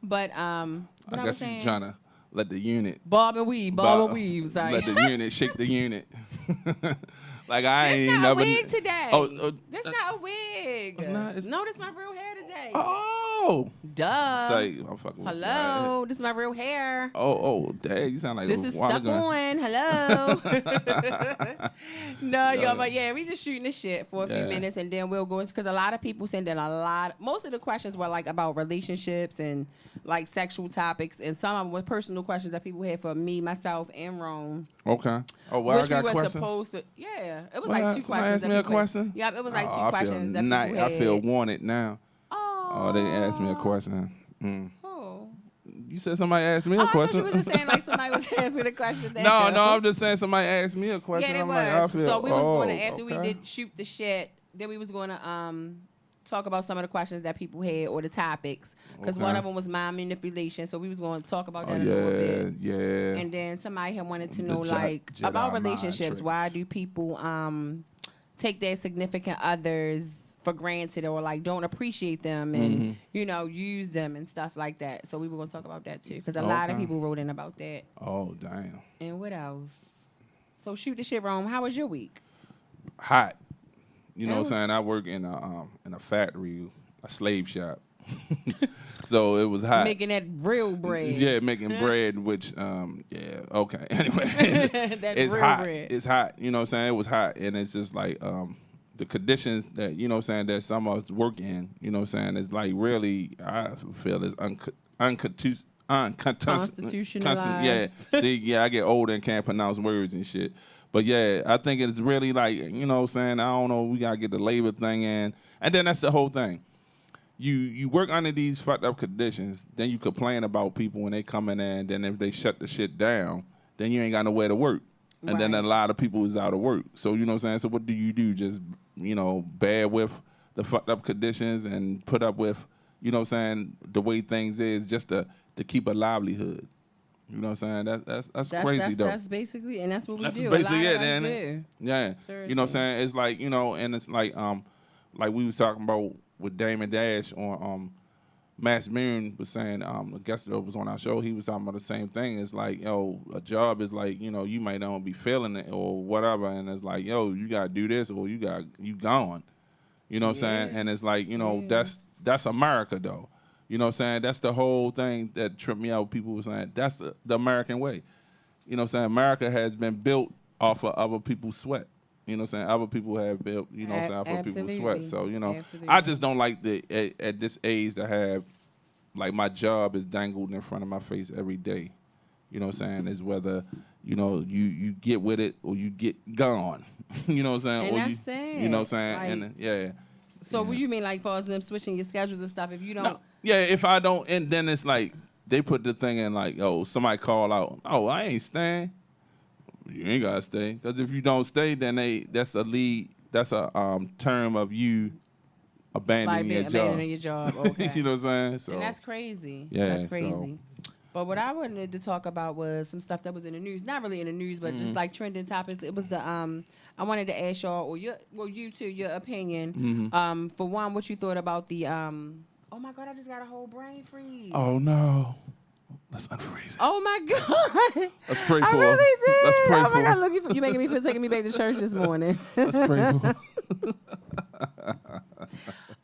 But I guess she's trying to let the unit bob and weave. Sorry. Let the unit shake the unit. Like I That's ain't not never. a wig today. That's not a wig. It's not. No, that's my real hair today. Oh. Duh. Say, I'm fucking with Hello. This is my real hair. Oh, dang. You sound like this a is while stuck ago. on. Hello. No, y'all, but yeah, we just shooting the shit for a few minutes and then we'll go because a lot of people send in most of the questions were like about relationships and like sexual topics and some of them were personal questions that people had for me, myself, and Rome. Okay. Oh, well, which I got we were questions? supposed to, it was Well, like two questions. Asked me a question? Yeah, it was like two questions that people had. I feel wanted now. Oh, they asked me a question. Oh. You said somebody asked me a question. I thought you was just saying like somebody was asking a question. No, I'm just saying somebody asked me a question. Yeah, it I'm was. like, I feel, so we was going to, after okay. we did shoot the shit, then we was going to talk about some of the questions that people had or the topics. Because one of them was mind manipulation. So we was going to talk about that a little bit. Yeah. And then somebody had wanted to know about relationships. Why do people take their significant others for granted or like don't appreciate them and use them and stuff like that. So we were going to talk about that too because a lot of people wrote in about that. Oh, damn. And what else? So shoot the shit, Rome. How was your week? Hot. You know what I'm saying? I work in a factory, a slave shop. So it was hot. Making that real bread. Yeah, making bread, which okay. Anyway, it's real hot. bread. It's hot. You know what I'm saying? It was hot, and it's just like the conditions that that some of us work in. You know what I'm saying? It's like really, I feel it's unconstitutionalized. Yeah. See, I get older and can't pronounce words and shit. But yeah, I think it's really like, you know what I'm saying? I don't know, we gotta get the labor thing in. And then that's the whole thing. You work under these fucked up conditions, then you complain about people when they come in there, and then if they shut the shit down, then you ain't got nowhere to work. And then a lot of people is out of work. So you know what I'm saying? So what do? Just, bear with the fucked up conditions and put up with, you know what I'm saying, the way things is just to keep a livelihood. You know what I'm saying? That's crazy though. That's basically, and that's what we do. Basically, a lot of us do. Yeah. Seriously. You know what I'm saying? It's like, and it's like we was talking about with Damon Dash on Mass Moon was saying, the guest that was on our show, he was talking about the same thing. It's like, a job is like, you might not be feeling it or whatever, and it's like, you gotta do this or you gone. You know what I'm saying? And it's like, that's America though. You know what I'm saying? That's the whole thing that tripped me out. People were saying that's the American way. You know what I'm saying? America has been built off of other people's sweat. You know what I'm saying? Other people have built, you know what I'm saying, off of people's sweat. So, Absolutely. I just don't like at this age to have, like, my job is dangled in front of my face every day. You know what I'm saying? Is whether, you get with it or you get gone. You know what I'm saying? And or that's sad. You know what I'm saying? Like, and So what you mean, like, far as them switching your schedules and stuff, if you don't... No, yeah, if I don't, and then it's like, they put the thing in like, somebody call out, I ain't staying. You ain't gotta stay. Because if you don't stay, then that's a term of you abandoning your job. Okay. You know what I'm saying? So, and that's crazy. Yeah, that's crazy. But what I wanted to talk about was some stuff that was in the news. Not really in the news, but just like trending topics. It was the I wanted to ask y'all, or you too, your opinion. For one, what you thought about the oh my God, I just got a whole brain freeze. Oh no. Let's unfreeze it. Oh my God. Let's pray for I really did. Let's pray oh for my God, look, you making me feel taking me back to church this morning. Let's pray for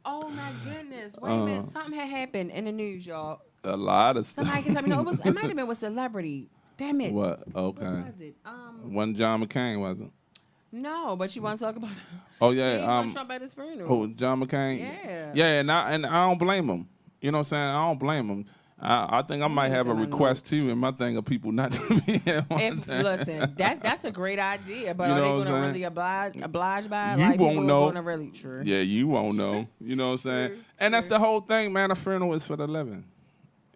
Oh my goodness. Wait a minute. Something had happened in the news, y'all. A lot of stuff. Somebody can tell me. No, it might have been with celebrity. Damn it. What? Okay. What was it? Wasn't John McCain, wasn't? No, but you want to talk about Oh yeah. he want Trump at his funeral. Oh, John McCain? Yeah. Yeah, and I don't blame him. You know what I'm saying? I don't blame him. I think I might have a request too in my thing of people not to be here. Listen, that's a great idea, but are they going to really oblige by it? You like, won't know. Gonna really, true. Yeah, you won't know. You know what I'm saying? And that's the whole thing, man. A funeral is for the living.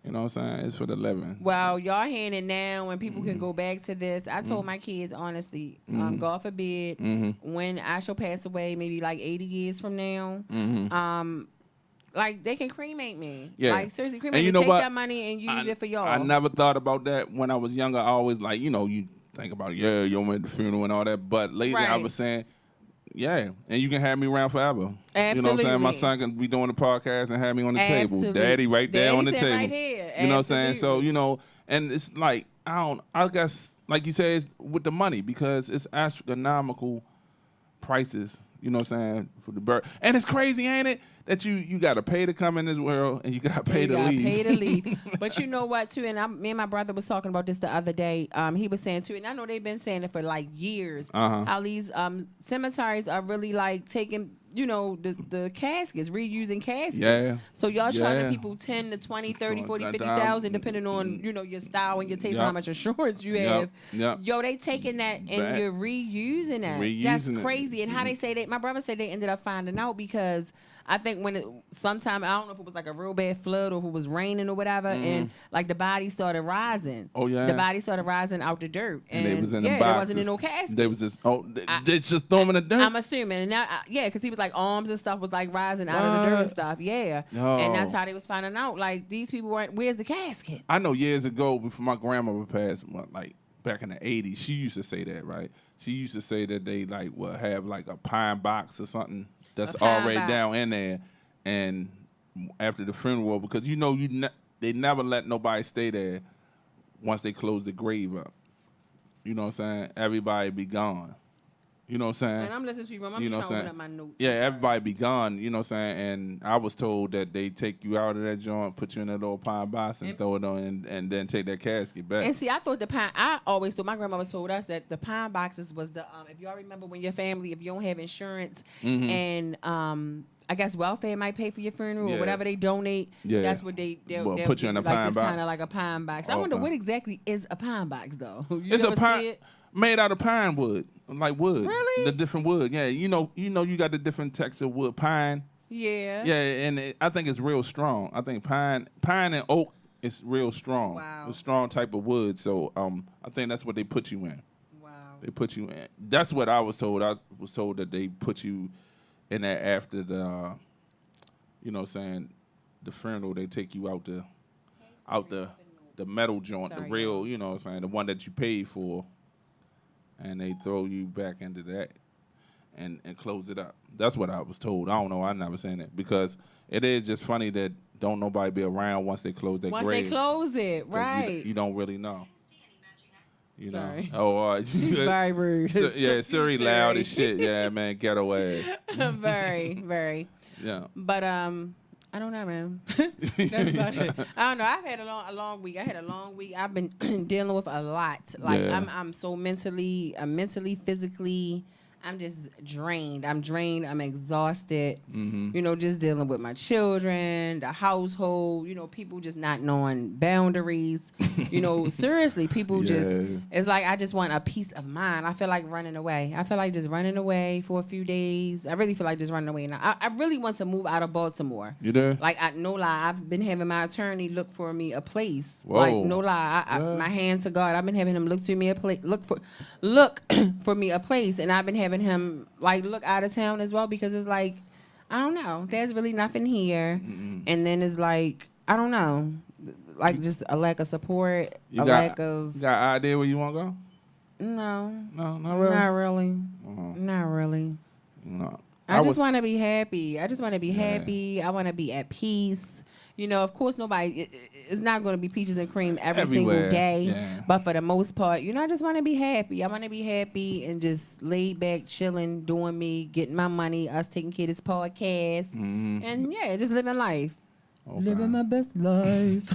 You know what I'm saying? It's for the living. Well, y'all hearing it now, and people can go back to this. I told my kids, honestly, God forbid, when I shall pass away, maybe like 80 years from now, like, they can cremate me. Yeah. Like, seriously, cremate me. Take that money and use it for y'all. I never thought about that when I was younger. I always, like, you think about, you went to the funeral and all that. But lately I was saying, Yeah, and you can have me around forever. Absolutely. You know what I'm saying? My son can be doing the podcast and have me on the table. Daddy right there on the table. Right here. You know what I'm saying? So, and it's like, I guess, like you said, it's with the money because it's astronomical prices, you know what I'm saying, for the bird. And it's crazy, ain't it? That you got to pay to come in this world and you got to pay to leave. Pay to leave. But you know what, too? And me and my brother was talking about this the other day. He was saying, too, and I know they've been saying it for like years, how these cemeteries are really like taking, the caskets, reusing caskets. Yeah. So y'all charging people 10 to 20, 30, 40, 50,000, depending on, your style and your taste and how much insurance you have. Yo, they taking that and you're reusing that. That's crazy. And how they say that, my brother said they ended up finding out because I think sometime, I don't know if it was like a real bad flood or if it was raining or whatever, and like the body started rising. Oh, yeah. The body started rising out the dirt. And they was in the boxes. There wasn't in no casket. They was just, they just throw them in the dirt? I'm assuming. And now, because he was like, arms and stuff was like rising out of the dirt and stuff. Yeah. No. And that's how they was finding out. Like, these people weren't, where's the casket? I know years ago, before my grandmother passed, like back in the 80s, she used to say that, right? She used to say that they like will have like a pine box or something that's already down in there. And after the funeral, because they never let nobody stay there once they close the grave up. You know what I'm saying? Everybody be gone. You know what I'm saying? And I'm listening to you, Mom. I'm just trying to open up my notes. Yeah, everybody be gone. You know what I'm saying? And I was told that they take you out of that joint, put you in a little pine box, and throw it on, and then take that casket back. And see, I always thought, my grandmother told us that the pine boxes was the, if y'all remember when your family, if you don't have insurance, and I guess welfare might pay for your funeral or whatever they donate. Yeah. That's what they'll put you in a pine box. Kind of like a pine box. I wonder what exactly is a pine box though. It's a pine made out of pine wood, like wood. Really? The different wood. Yeah, you got the different texture of wood. Pine. Yeah. Yeah, and I think it's real strong. I think pine and oak is real strong. Wow. It's a strong type of wood. So I think that's what they put you in. Wow. They put you in. That's what I was told. I was told that they put you in there after the, the funeral. They take you out the metal joint, the real, the one that you paid for, and they throw you back into that and close it up. That's what I was told. I don't know. I never seen it because it is just funny that don't nobody be around once they close that grave. Once they close it, right? You don't really know. Sorry. Oh, she's very rude. Siri loud as shit. Yeah, man, ghetto ass. Very, very. Yeah. But I don't know, man. That's about it. I don't know. I've had a long week. I've been dealing with a lot. Like I'm so mentally, physically. I'm just drained. I'm exhausted. Mm-hmm. Just dealing with my children, the household, people just not knowing boundaries. Seriously, people just, it's like I just want a peace of mind. I feel like running away. I feel like just running away for a few days. I really feel like just running away. And I really want to move out of Baltimore. You there? Like, no lie, I've been having my attorney look for me a place. Whoa. Like, no lie, my hand to God, I've been having him look for me a place. And I've been having him like look out of town as well because it's like, I don't know, there's really nothing here. Mm-mm. And then it's like, I don't know, like just a lack of support, lack of. You got an idea where you want to go? No, not really. Not really. Not really. No. I just want to be happy. I just want to be happy. I want to be at peace. Of course, it's not going to be peaches and cream every single day. Yeah. But for the most part, I just want to be happy. I want to be happy and just laid back, chilling, doing me, getting my money, us taking care of this podcast. Mm-hmm. And, just living life. Okay. Living my best life.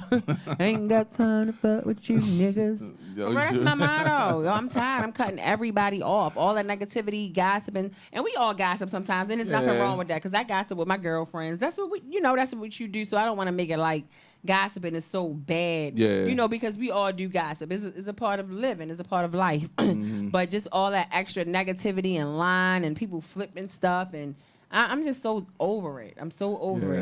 Ain't got time to fuck with you niggas. That's my motto. Yo, I'm tired. I'm cutting everybody off. All that negativity, gossiping. And we all gossip sometimes. And there's nothing wrong with that. Because I gossip with my girlfriends. That's what that's what you do. So I don't want to make it like gossiping is so bad. Yeah. Because we all do gossip. It's a part of living. It's a part of life. Mm-hmm. But just all that extra negativity and lying and people flipping stuff and I'm just so over it. I'm so over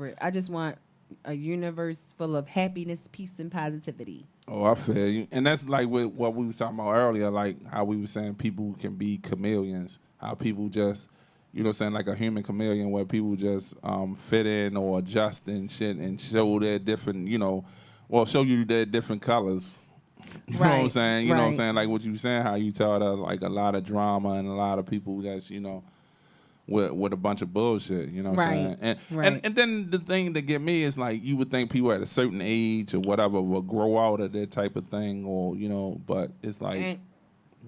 it. I just want a universe full of happiness, peace, and positivity. Oh, I feel you. And that's like what we were talking about earlier, like how we were saying people can be chameleons, how people just, like a human chameleon where people just fit in or adjust and shit and show their different, show you their different colors. You know what I'm saying? You know what I'm Right. saying? Like what you saying, how you taught her like a lot of drama and a lot of people that's, with a bunch of bullshit, you know what I'm saying? And then the thing that get me is like you would think people at a certain age or whatever will grow out of that type of thing or, but it's like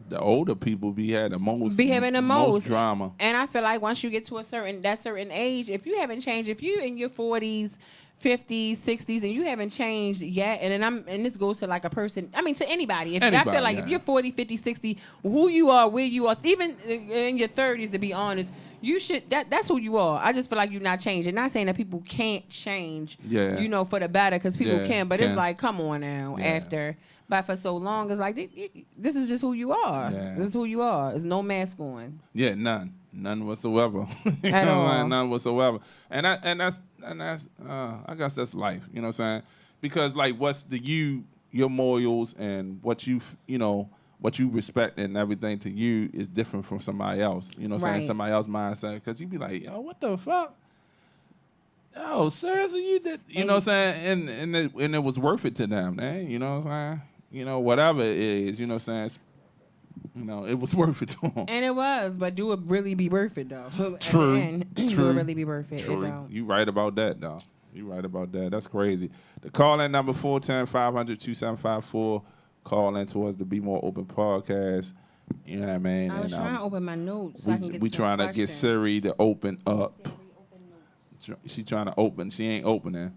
the older people be having the most drama. And I feel like once you get to that certain age, if you haven't changed, if you in your 40s, 50s, 60s, and you haven't changed yet, and this goes to like a person, I mean to anybody. I feel like if you're 40, 50, 60, who you are, where you are, even in your 30s, to be honest, you should that's who you are. I just feel like you're not changing. Not saying that people can't change, for the better, because people can, but it's like, come on now, But for so long, it's like, this is just who you are. Yeah. This is who you are. There's no mask on. Yeah, none whatsoever. At all. None whatsoever. And that's I guess that's life. You know what I'm saying? Because like, what's your morals and what what you respect and everything to you is different from somebody else. You know what I'm saying? Somebody else's mindset. Because you be like, yo, what the fuck? Yo, seriously, you did. You know what I'm saying? And it was worth it to them, man. You know what I'm saying? Whatever it is, you know what I'm saying? It was worth it to them. And it was, but do it really be worth it, though? True. Do it really be worth it? True. It don't. You right about that, though. You right about that. That's crazy. The call-in number 410-500-2754. Call in towards the Bmore Open Podcast. You know what I mean? I was trying to open my notes so I can get we to trying to get Siri to open up. She trying to open. She ain't opening.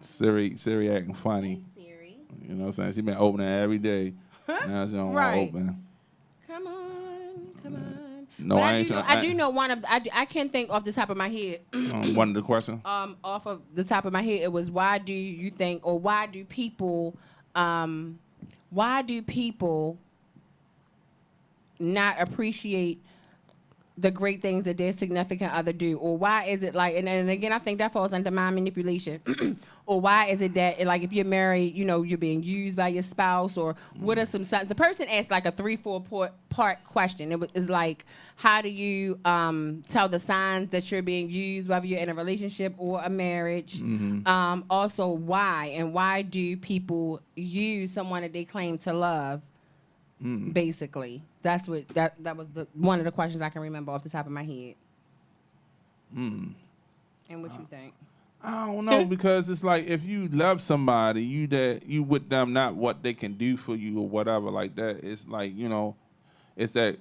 Siri acting funny. Siri. You know what I'm saying? She been opening every day. Now she don't want to open. Come on. No, but I do know one of. I can't think off the top of my head. One of the questions. Off of the top of my head, it was, why do you think, or why do people not appreciate the great things that their significant other do? Or why is it like, and again, I think that falls under mind manipulation. Or why is it that, like, if you're married, you're being used by your spouse? Or what are some signs? The person asked like a 3-4 part question. It was like, how do you tell the signs that you're being used, whether you're in a relationship or a marriage? Mm-hmm. Also, why? And why do people use someone that they claim to love? Basically, that's what that was one of the questions I can remember off the top of my head. And what you think? I don't know, because it's like, if you love somebody, you with them, not what they can do for you or whatever like that. It's like, it's that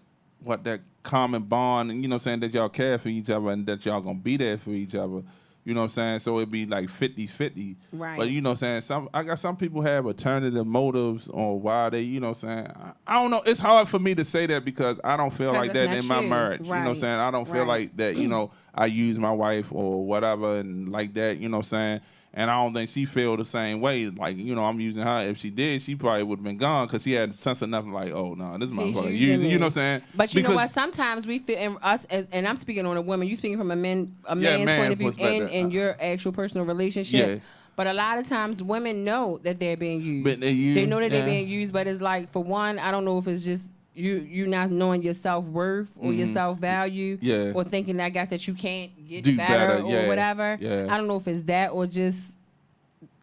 common bond, and saying that y'all care for each other and that y'all gonna be there for each other. You know what I'm saying? So it'd be like 50-50. Right. But you know what I'm saying? I got some people have alternative motives on why they, you know what I'm saying? I don't know. It's hard for me to say that because I don't feel like that in my marriage. Right. You know what I'm saying? I don't feel like that, I use my wife or whatever and like that, you know what I'm saying? And I don't think she feel the same way. Like, I'm using her. If she did, she probably would have been gone, because she had sense of nothing like, oh, no, this motherfucker using, you know what I'm saying? But you know what? Sometimes we feel, in us, and I'm speaking on a woman, you speaking from a man's point of view in your actual personal relationship. Yeah. But a lot of times women know that they're being used. They know that they're being used, but it's like, for one, I don't know if it's just you not knowing your self-worth or your self-value, or thinking, I guess, that you can't get better or whatever. Yeah. I don't know if it's that, or just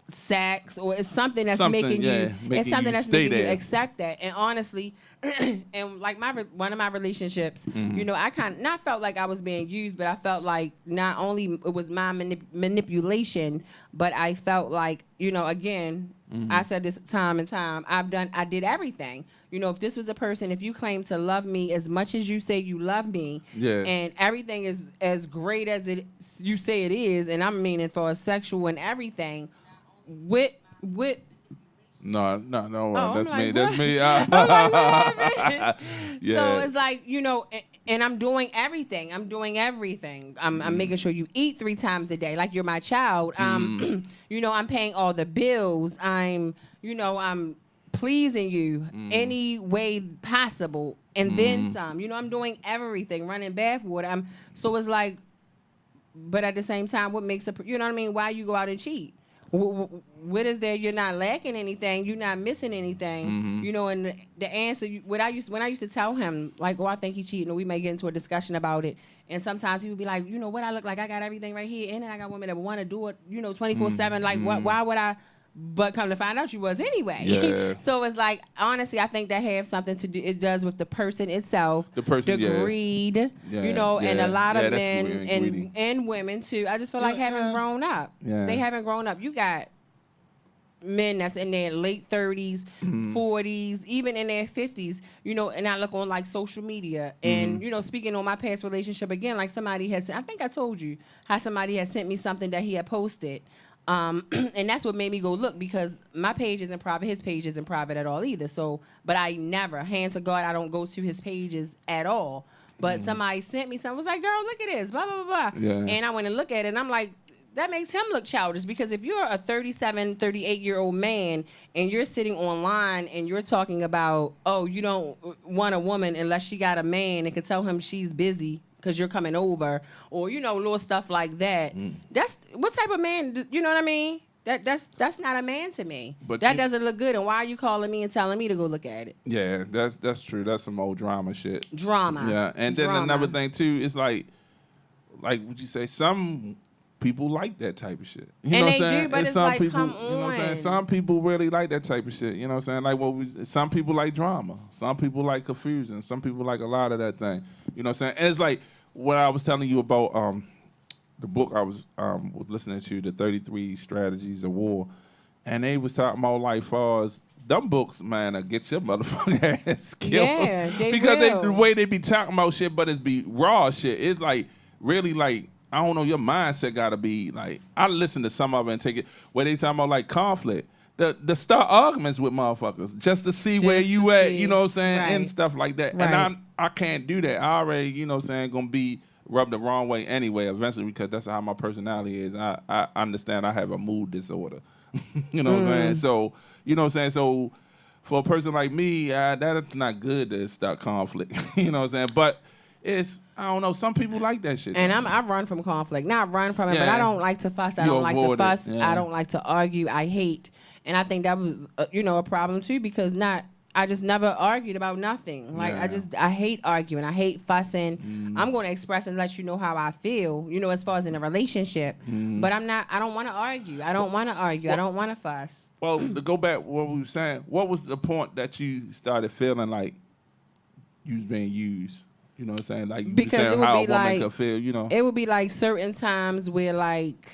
sex, or it's something that's making you accept that. And honestly, and like one of my relationships, I kind of not felt like I was being used, but I felt like not only it was my manipulation, but I felt like, again, I said this time and time, I did everything. If this was a person, if you claim to love me as much as you say you love me, and everything is as great as you say it is, and I'm meaning for a sexual and everything, with No, that's me. Like, that's me. So it's like, and I'm doing everything. I'm making sure you eat 3 times a day, like you're my child. I'm paying all the bills. I'm pleasing you any way possible, and then some. I'm doing everything, running bathwater. So it's like, but at the same time, what makes why you go out and cheat? What is there? You're not lacking anything. You're not missing anything. And the answer, when I used to tell him, like, I think he cheating, or we may get into a discussion about it. And sometimes he would be like, what I look like? I got everything right here. And then I got women that want to do it, 24/7. Like, why would I But come to find out, you was anyway. Yeah. So it's like, honestly, I think that have something to do. It does with the person itself, the greed, and a lot of men and women too. I just feel like haven't grown up. Yeah. They haven't grown up. You got men that's in their late 30s, 40s, even in their 50s, and I look on like social media and, speaking on my past relationship again, like somebody I think I told you how somebody had sent me something that he had posted. And that's what made me go look, because my page isn't private. His page isn't private at all either. So, but I never, hands to God, I don't go to his pages at all. But somebody sent me something, was like, girl, look at this, blah, blah, blah, blah. Yeah. And I went and looked at it and I'm like, that makes him look childish, because if you're a 37, 38-year-old man and you're sitting online and you're talking about, oh, you don't want a woman unless she got a man and can tell him she's busy because you're coming over, or, little stuff like that. That's what type of man, you know what I mean? That's not a man to me. But that doesn't look good. And why are you calling me and telling me to go look at it? Yeah, that's true. That's some old drama shit. Drama. Yeah, and then another thing too is like would you say some people like that type of shit. You know what I'm saying? Do, but it's some like, people, come on. You know what I'm saying? Some people really like that type of shit. You know what I'm saying? Like some people like drama. Some people like confusion. Some people like a lot of that thing. You know what I'm saying? And it's like what I was telling you about the book I was listening to, the 33 Strategies of War, and they was talking about like far as them books, man, will get your motherfucking ass killed. Yeah, they because will. the way they be talking about shit, but it's be raw shit. It's like really like, I don't know, your mindset gotta be like, I listen to some of it and take it where they talking about like conflict. The start arguments with motherfuckers just to see where you at, you know what I'm saying, right. And stuff like that. Right. And I can't do that. I already, you know what I'm saying, gonna be rubbed the wrong way anyway eventually, because that's how my personality is. I understand I have a mood disorder. You know what I'm saying? So, you know what I'm saying? So for a person like me, that's not good to start conflict. You know what I'm saying? But it's, I don't know, some people like that shit. And I run from conflict. Not run from it, but I don't like to fuss. I don't like to fuss. I don't like to argue. I hate. And I think that was, a problem too, because I just never argued about nothing. Like, I hate arguing. I hate fussing. I'm going to express and let you know how I feel, as far as in a relationship. But I don't want to argue. I don't want to argue. I don't want to fuss. Well, to go back to what we were saying, what was the point that you started feeling like you was being used? You know what I'm saying? Like, because it would how be a woman like, could feel, It would be like certain times where like,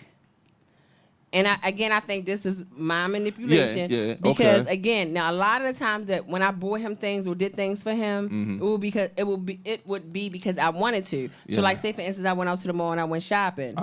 and I think this is my manipulation. Yeah, because again, now a lot of the times that when I bought him things or did things for him, it would be because I wanted to. So like, say for instance, I went out to the mall and I went shopping,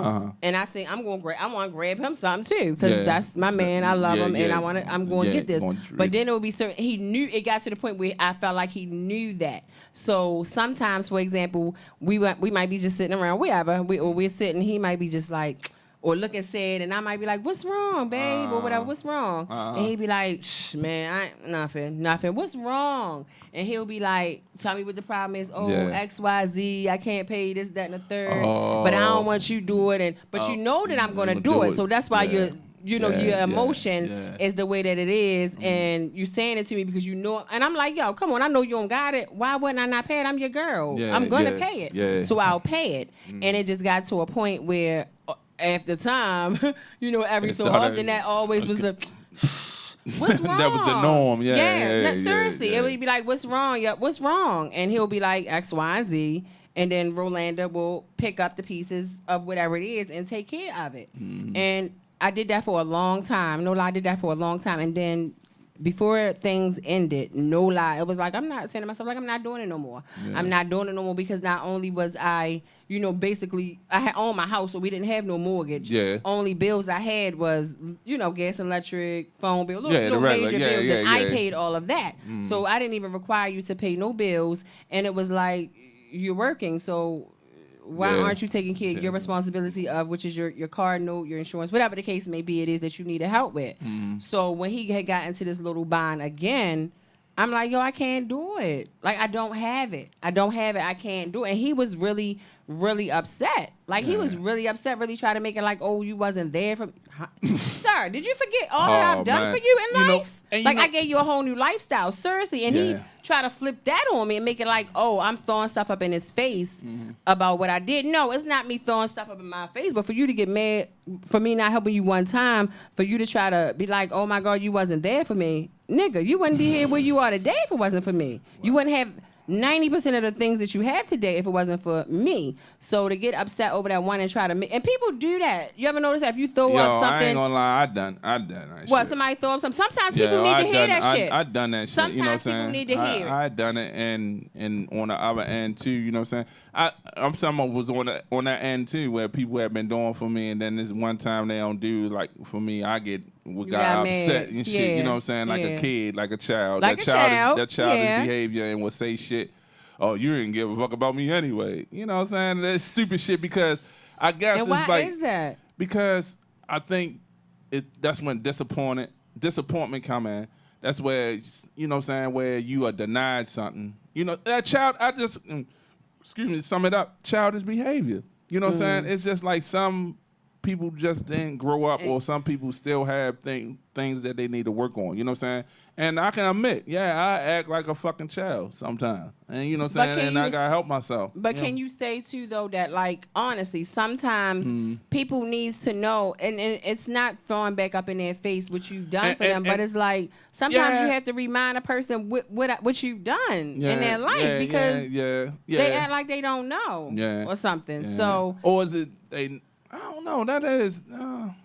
and I say I want to grab him something too, because that's my man. I love him, and I'm going to get this. But then it would be certain. He knew, it got to the point where I felt like he knew that. So sometimes, for example, we might be just sitting around wherever we're sitting. He might be just like, or looking sad, and I might be like, "What's wrong, babe?" or whatever. "What's wrong?" And he'd be like, "Shh, man, nothing. What's wrong?" And he'll be like, "Tell me what the problem is." "Oh, XYZ. I can't pay this, that, and the third. But I don't want you to do it." But you know that I'm gonna do it. So that's why your emotion is the way that it is, and you saying it to me because you know. And I'm like, yo, come on, I know you don't got it. Why wouldn't I not pay it? I'm your girl. I'm gonna pay it. Yeah. So I'll pay it. And it just got to a point where, after time, every so often, that always was the, what's wrong? That was the norm. Seriously, it would be like, what's wrong? Yeah, what's wrong? And he'll be like X, Y, and Z. And then Rolanda will pick up the pieces of whatever it is and take care of it. And I did that for a long time. No lie, I did that for a long time. And then before things ended, no lie, it was like, I'm not saying to myself, like, I'm not doing it no more. Yeah. I'm not doing it no more, because not only was I, basically, I had owned my house, so we didn't have no mortgage. Yeah. Only bills I had was, gas, electric, phone bill, little major bills, and I paid all of that. So I didn't even require you to pay no bills. And it was like, you're working, so why aren't you taking care of your responsibility of, which is your car note, your insurance, whatever the case may be, it is that you need help with. So when he had got into this little bind again, I'm like, yo, I can't do it. Like, I don't have it. I can't do it. And he was really, really upset. Like, he was really upset, really trying to make it like, oh, you wasn't there for me. Sir, did you forget all that I've done for you in life? I gave you a whole new lifestyle. Seriously. And try to flip that on me and make it like, oh, I'm throwing stuff up in his face about what I did. No, it's not me throwing stuff up in my face, but for you to get mad for me not helping you one time, for you to try to be like, oh my God, you wasn't there for me. Nigga, you wouldn't be here where you are today if it wasn't for me. You wouldn't have 90% of the things that you have today if it wasn't for me. So to get upset over that one and try to and people do that. You ever notice that if you throw up something? I ain't gonna lie, I done that what, shit. somebody throw up something? Sometimes people need to hear that shit. I done that shit. Sometimes you know what I'm people saying? need to hear it. I done it, and on the other end too. You know what I'm saying? I'm someone was on that end too, where people have been doing for me, and then this one time they don't do like for me. I get got upset and shit. Yeah. You know what I'm saying? Like a kid, like a child. Like that childish behavior and will say shit. Oh, you didn't give a fuck about me anyway. You know what I'm saying? That's stupid shit because I guess and it's why like is that? Because I think that's when disappointment come in. That's where, you know what I'm saying, where you are denied something. You know, that child, sum it up, childish behavior. You know what I'm saying? It's just like some people just didn't grow up, or some people still have things that they need to work on. You know what I'm saying? And I can admit, I act like a fucking child sometimes. And you know what I'm saying? And I gotta help myself. But can you say too though that, like, honestly, sometimes people needs to know, and it's not throwing back up in their face what you've done for them, but it's like sometimes you have to remind a person what you've done in their life because they act like they don't know or something. Yeah. So or is it they? I don't know. That is.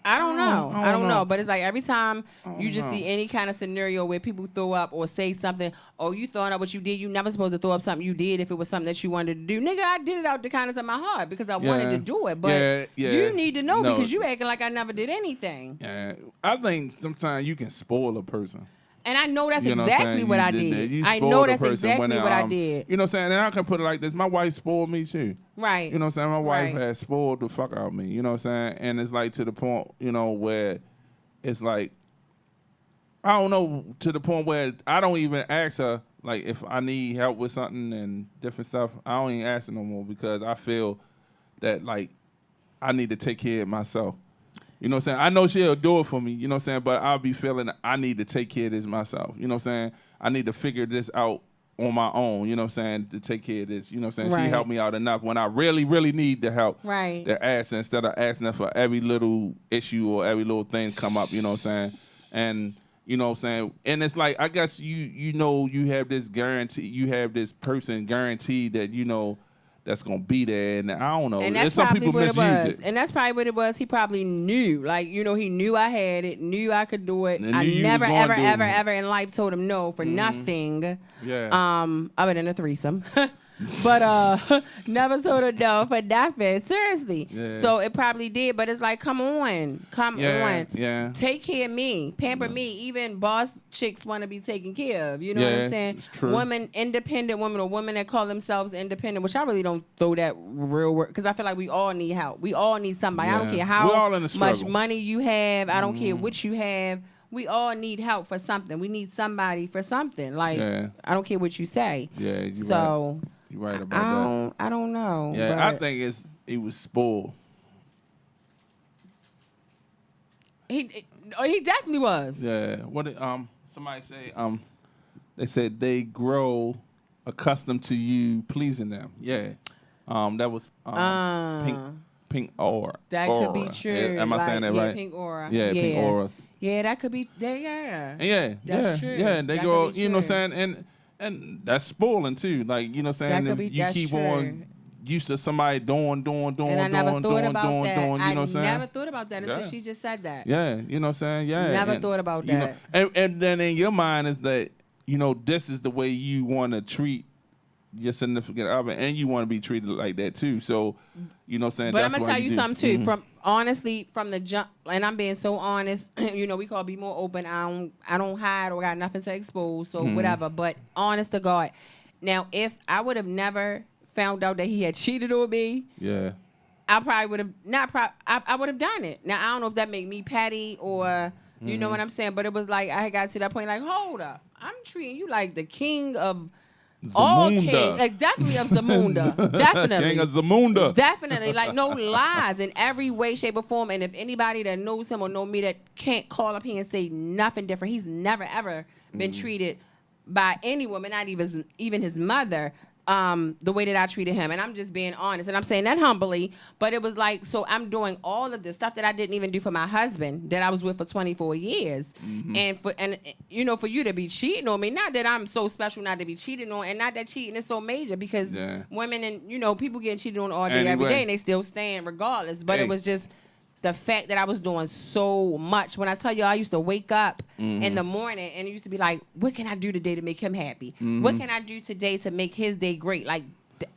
I don't know. But it's like every time you just see any kind of scenario where people throw up or say something, oh, you throwing up what you did. You never supposed to throw up something you did if it was something that you wanted to do. Nigga, I did it out the kindness of my heart because I wanted to do it. But you need to know because you acting like I never did anything. Yeah, I think sometimes you can spoil a person. And I know that's exactly what I did. I know that's exactly what I did. You know what I'm saying? And I can put it like this. My wife spoiled me too. Right. You know what I'm saying? My wife has spoiled the fuck out of me. You know what I'm saying? And it's like to the point, you know, where it's like, I don't know, to the point where I don't even ask her, like, if I need help with something and different stuff. I don't even ask her no more because I feel that, like, I need to take care of myself. You know what I'm saying? I know she'll do it for me, you know what I'm saying? But I'll be feeling I need to take care of this myself. You know what I'm saying? I need to figure this out on my own, you know what I'm saying, to take care of this. You know what I'm saying? Right. She helped me out enough when I really, really need the help. Right. To ask instead of asking her for every little issue or every little thing come up, you know what I'm saying? And you know what I'm saying? And it's like, I guess you know you have this guarantee, you have this person guaranteed that you know that's gonna be there, and I don't know. And that's probably what it was. And that's probably what it was. He probably knew, like, you know, he knew I had it, knew I could do it. I never, ever in life told him no for nothing. Yeah. Other than a threesome. But never told her no for nothing. Seriously. Yeah. So it probably did, but it's like, come on. Yeah. Take care of me. Pamper me. Even boss chicks want to be taken care of. You know what I'm saying? It's true. Women, independent women, or women that call themselves independent, which I really don't throw that real word, because I feel like we all need help. We all need somebody. I don't care how much money you have. I don't care what you have. We all need help for something. We need somebody for something. Like, I don't care what you say. Yeah, you're so right. You're right about that. I don't know. Yeah, but I think it was spoiled. He definitely was. Yeah. What did somebody say? They said they grow accustomed to you pleasing them. Yeah. That was pink aura. That could be true. Am I saying that right? Pink aura. Yeah, pink aura. Yeah, that could be. Yeah. That's true. Yeah, they go. You know what I'm saying, and that's spoiling too. Like, you know what I'm saying, you keep on used to somebody doing. And I never thought about that. You know what I'm saying? I never thought about that until she just said that. Yeah, you know what I'm saying. Yeah, never thought about that. You know, and then in your mind is that, you know, this is the way you want to treat your significant other, and you want to be treated like that too. So, you know what I'm saying? But I'm going to tell you something too. From the jump, and I'm being so honest, you know, we call be more open. I don't hide or got nothing to expose, so whatever. But honest to God, now if I would have never found out that he had cheated on me, I probably would have I would have done it. Now I don't know if that made me petty or you know what I'm saying, but it was like I had got to that point like, hold up, I'm treating you like the king of all kings, like definitely of Zamunda, definitely king of Zamunda, definitely, like no lies in every way, shape, or form. And if anybody that knows him or know me that can't call up here and say nothing different, he's never ever been treated by any woman, not even his mother, the way that I treated him. And I'm just being honest. And I'm saying that humbly. But it was like, so I'm doing all of this stuff that I didn't even do for my husband that I was with for 24 years. And you know, for you to be cheating on me, not that I'm so special not to be cheated on, and not that cheating is so major, because women and, you know, people getting cheated on all day, every day, and they still stand regardless. But it was just the fact that I was doing so much. When I tell you, I used to wake up in the morning and it used to be like, what can I do today to make him happy? What can I do today to make his day great? Like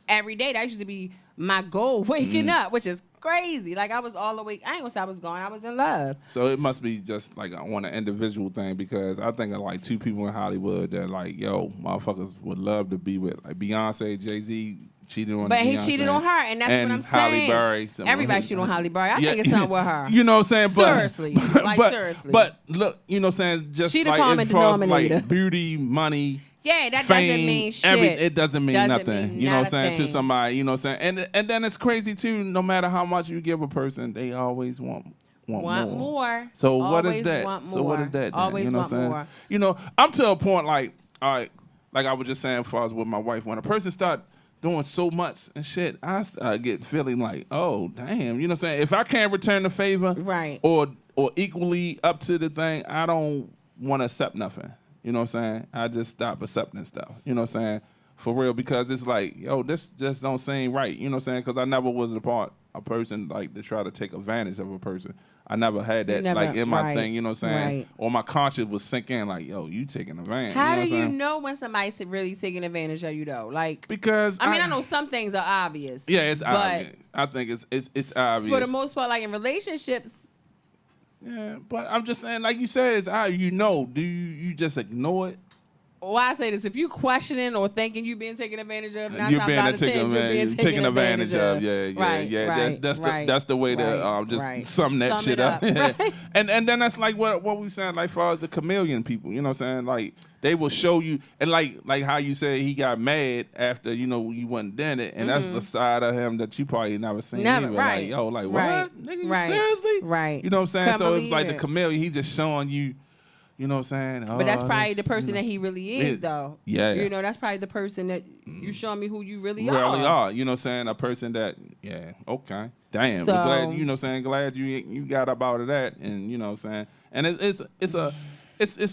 every day, that used to be my goal, waking up, which is crazy. Like I was all awake. I ain't gonna say I was gone. I was in love. So it must be just like on an individual thing, because I think of like two people in Hollywood that like, yo, motherfuckers would love to be with. Like Beyonce, Jay-Z. Cheated on but Beyonce. He cheated on her, and that's what I'm saying. Halle Berry. Everybody cheated on Halle Berry. I think it's something with her. You know what I'm saying? But, seriously. Seriously. But look, you know what I'm saying? Just she the like common as far as denominator. like beauty, money. Yeah, that fame, doesn't mean shit. It doesn't mean nothing. You know what I'm saying? Thing. To somebody, you know what I'm saying? And then it's crazy too, no matter how much you give a person, they always want more. So always what is that? Want more. So what is that? Then? Always you know want what I'm saying? more. You know, I'm to a point like, all right, like I was just saying, as far as with my wife, when a person start doing so much and shit, I get feeling like, oh damn, you know what I'm saying? If I can't return the favor, right, or equally up to the thing, I don't want to accept nothing. You know what I'm saying? I just stop accepting stuff. You know what I'm saying? For real, because it's like, yo, this just don't seem right. You know what I'm saying? Because I never was a person like to try to take advantage of a person. I never had that like in my thing. You know what I'm saying? Right. Or my conscience was sinking like, yo, you taking advantage. How do you know when somebody's really taking advantage of you though? Like, because I mean, I know some things are obvious. Yeah, it's obvious. I think it's obvious. For the most part, like in relationships. Yeah, but I'm just saying, like you said, it's you know. Do you just ignore it? Well, I say this: if you questioning or thinking you being taken advantage of, you're being taken advantage of. Yeah. That's the way to just sum that shit up. Right. and then that's like what we saying, like far as the chameleon people. You know what I'm saying? Like they will show you, and like how you said he got mad after you wasn't doing it, and that's a side of him that you probably never seen. Never, either. right? Like, yo, like right. what? Nigga, seriously? Right. You know what I'm saying? Can't so it's like it. the chameleon. He just showing you. You know what I'm saying? But that's probably the person that he really is, though. Yeah. You know, that's probably the person that you showing me who you really are. Really are. You know what I'm saying? A person that, okay. Damn. So, glad, you know what I'm saying? Glad you got up out of that. And, you know what I'm saying? And it's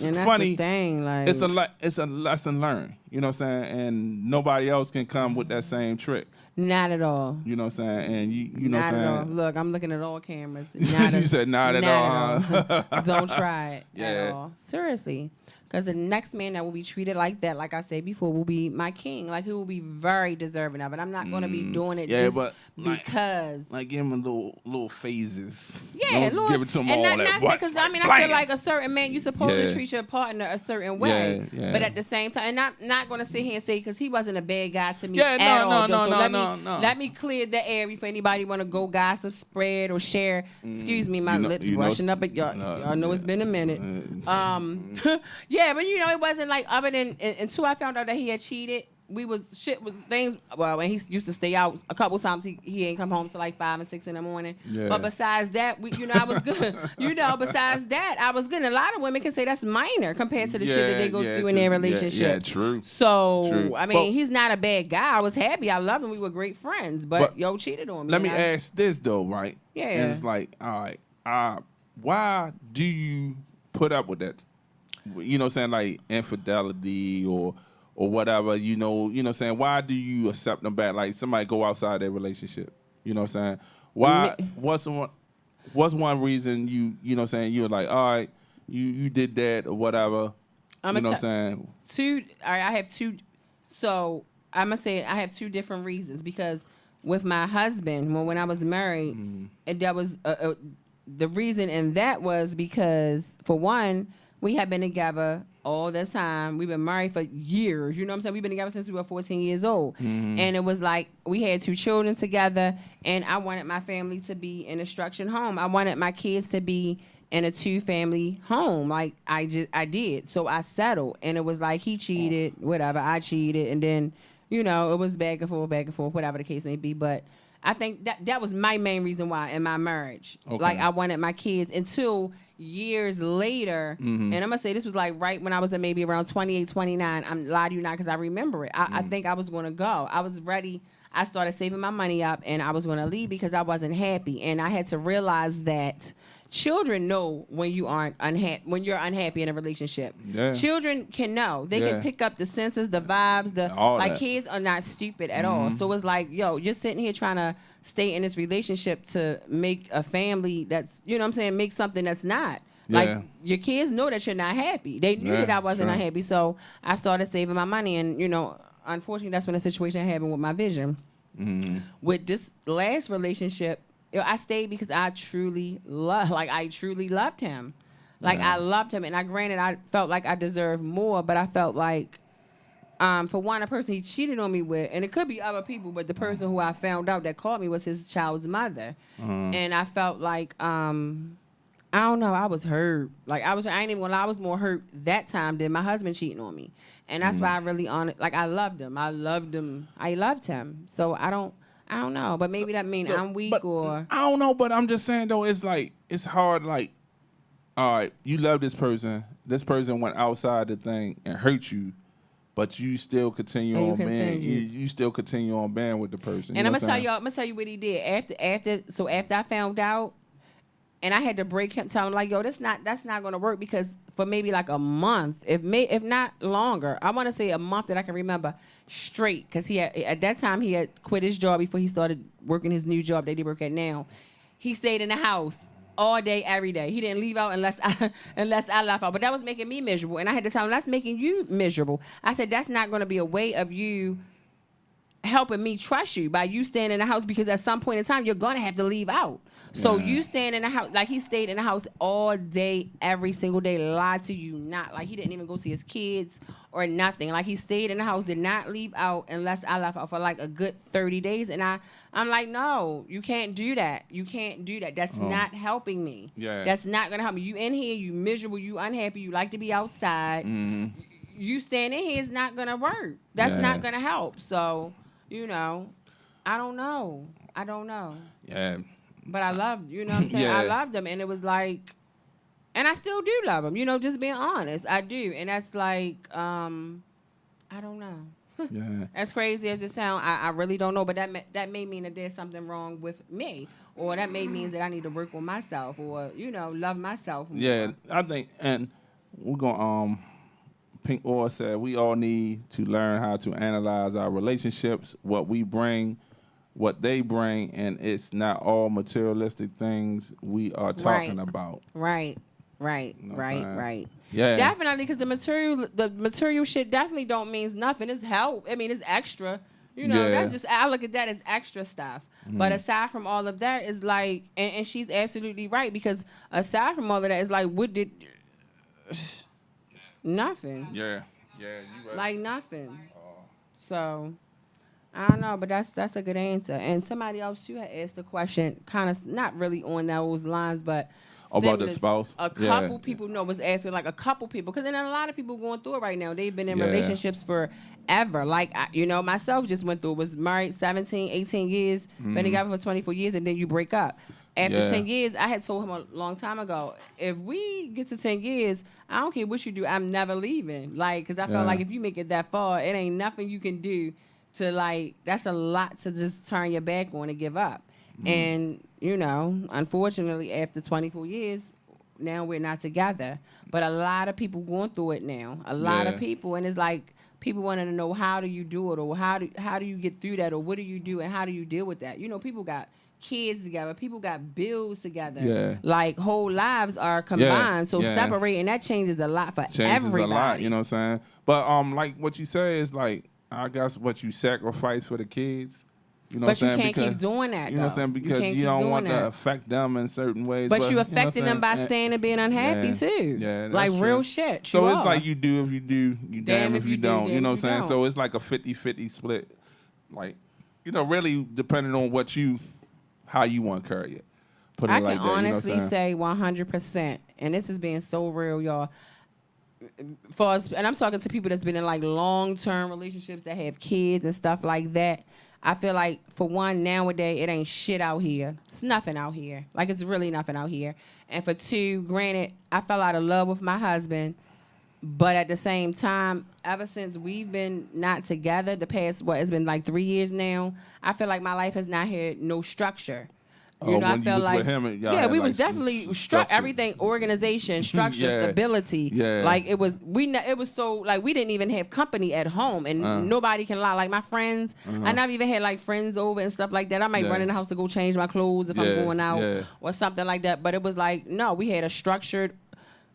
and funny. That's the thing, like, it's a lesson learned. You know what I'm saying? And nobody else can come with that same trick. Not at all. You know what I'm saying? And you know what I'm saying? Not at all. Look, I'm looking at all cameras. You said not at all. Huh? Don't try it at all. Seriously. Because the next man that will be treated like that, like I said before, will be my king. Like, he will be very deserving of it. I'm not going to be doing it just because. Like, give him little phases. Yeah, Don't give it to him and all not at once. Because, I mean, I feel like a certain man, you're supposed to treat your partner a certain way. Yeah. But at the same time, and I'm not going to sit here and say, because he wasn't a bad guy to me at all. No. Let me clear the area for anybody want to go gossip, spread, or share. Excuse me, my lips brushing up. But y'all know it's been a minute. Yeah, but it wasn't like other than until I found out that he had cheated. Things. Well, when he used to stay out a couple times, he ain't come home till like 5 and 6 in the morning. Yeah. But besides that, I was good. Besides that, I was good. And a lot of women can say that's minor compared to the shit that they go through in their relationship. Yeah, true. So I mean, he's not a bad guy. I was happy. I loved him. We were great friends. But cheated on me. Let me ask this though, right? Yeah. And it's like, all right, why do you put up with that? You know what I'm saying? Like infidelity or whatever, you know what I'm saying? Why do you accept them back? Like somebody go outside their relationship. You know what I'm saying? Why what's one reason you know what I'm saying, you're like, all right, you did that or whatever. You know what I'm saying? I have two. So I'm gonna say I have two different reasons, because with my husband, when I was married, and that was the reason, and that was because, for one, we had been together all this time. We've been married for years. You know what I'm saying? We've been together since we were 14 years old. And it was like we had 2 children together, and I wanted my family to be in a structured home. I wanted my kids to be in a 2-family home. Like I did. So I settled, and it was like he cheated, whatever. I cheated, and then, it was back and forth, whatever the case may be. But I think that was my main reason why in my marriage. Okay. Like I wanted my kids until years later, and I'm gonna say this was like right when I was maybe around 28, 29. I'm lying to you not because I remember it. I think I was gonna go. I was ready. I started saving my money up, and I was gonna leave because I wasn't happy, and I had to realize that children know when you aren't unhappy, when you're unhappy in a relationship. Yeah. Children can know. They can pick up the senses, the vibes, kids are not stupid at all. So it's like, yo, you're sitting here trying to stay in this relationship to make a family that's, you know what I'm saying, make something that's not. Like, your kids know that you're not happy. They knew that I wasn't unhappy. So I started saving my money, and, you know, unfortunately, that's when the situation happened with my vision. With this last relationship, I stayed because I truly loved him. I loved him, and I felt like I deserved more, but I felt like, for one, a person he cheated on me with, and it could be other people, but the person who I found out that caught me was his child's mother. And I felt like, I don't know, I was hurt. I ain't even gonna lie, I was more hurt that time than my husband cheating on me. And that's why I really I loved him. I loved him. So I don't know, but maybe that means I'm weak or... I don't know, but I'm just saying, though, it's like, it's hard, like, all right, you love this person went outside the thing and hurt you, but you still continue on being, you still continue on being with the person. And I'm gonna tell you what he did. After I found out, and I had to break him, tell him like, yo, that's not gonna work, because for maybe like a month, if not longer, I want to say a month that I can remember straight, because at that time he had quit his job before he started working his new job that he work at now. He stayed in the house all day, every day. He didn't leave out unless I left out. But that was making me miserable, and I had to tell him, that's making you miserable. I said, that's not going to be a way of you helping me trust you by you staying in the house, because at some point in time you're going to have to leave out. So you staying in the house, like he stayed in the house all day, every single day, lied to you not. Like he didn't even go see his kids or nothing. Like he stayed in the house, did not leave out unless I left out for like a good 30 days. And I'm like, no, you can't do that. You can't do that. That's not helping me. Yeah. That's not going to help me. You in here, you miserable, you unhappy, you like to be outside. You staying in here is not going to work. That's not going to help. So, you know, I don't know. Yeah. But I loved, you know what I'm saying? I loved him, and it was like, and I still do love him, you know, just being honest. I do. And that's like, I don't know. Yeah. As crazy as it sounds, I really don't know. But that may mean that there's something wrong with me. Or that may mean that I need to work on myself, or, you know, love myself more. Yeah, I think, and we're going to, Pink Oil said, we all need to learn how to analyze our relationships, what we bring, what they bring, and it's not all materialistic things we are talking about. Right. You know Right. Yeah. Definitely, because the material shit definitely don't mean nothing. It's help. I mean, it's extra. You know, that's just, I look at that as extra stuff. But aside from all of that, is like, and she's absolutely right, because aside from all of that, it's like, what did... Nothing. Yeah, you right. Like nothing. So... I don't know, but that's a good answer. And somebody else too had asked a question, kind of not really on those lines, but about the spouse. A couple people was asking, like a couple people, because then a lot of people going through it right now. They've been in relationships forever. Like, you know, myself just went through it. Was married 17, 18 years, been together for 24 years, and then you break up. After 10 years, I had told him a long time ago, if we get to 10 years, I don't care what you do, I'm never leaving. Like, because I felt like if you make it that far, it ain't nothing you can do to, like, that's a lot to just turn your back on and give up. And, you know, unfortunately, after 24 years, now we're not together. But a lot of people going through it now. A lot of people. And it's like, people wanting to know, how do you do it? Or how do you get through that? Or what do you do? And how do you deal with that? You know, people got kids together. People got bills together. Yeah. Like, whole lives are combined. So separating, that changes a lot for everybody. A lot, you know what I'm saying? But, like, what you say is, like, I guess what you sacrifice for the kids. You know what I'm saying? But you can't keep doing that, you know what I'm saying? Because you don't want to affect them in certain ways. But you affecting them by staying and being unhappy, too. Yeah, that's like, true. Real shit. So it's like, you do if you do, you damn if you don't. You know what I'm saying? So it's like a 50-50 split. Like, you know, really depending on how you want to carry it. Put it I like can that, honestly you know say 100%, and this is being so real, y'all. For us, and I'm talking to people that's been in like long-term relationships that have kids and stuff like that. I feel like, for one, nowadays, it ain't shit out here. It's nothing out here. Like, it's really nothing out here. And for two, granted, I fell out of love with my husband. But at the same time, ever since we've been not together, the past, it's been like 3 years now, I feel like my life has not had no structure. You know, I felt like, with him, we was definitely everything, organization, structure, stability. Yeah. Like it was so like we didn't even have company at home, and nobody can lie. Like my friends, I never even had like friends over and stuff like that. I might run in the house to go change my clothes if I'm going out or something like that. But it was like, no, we had a structured,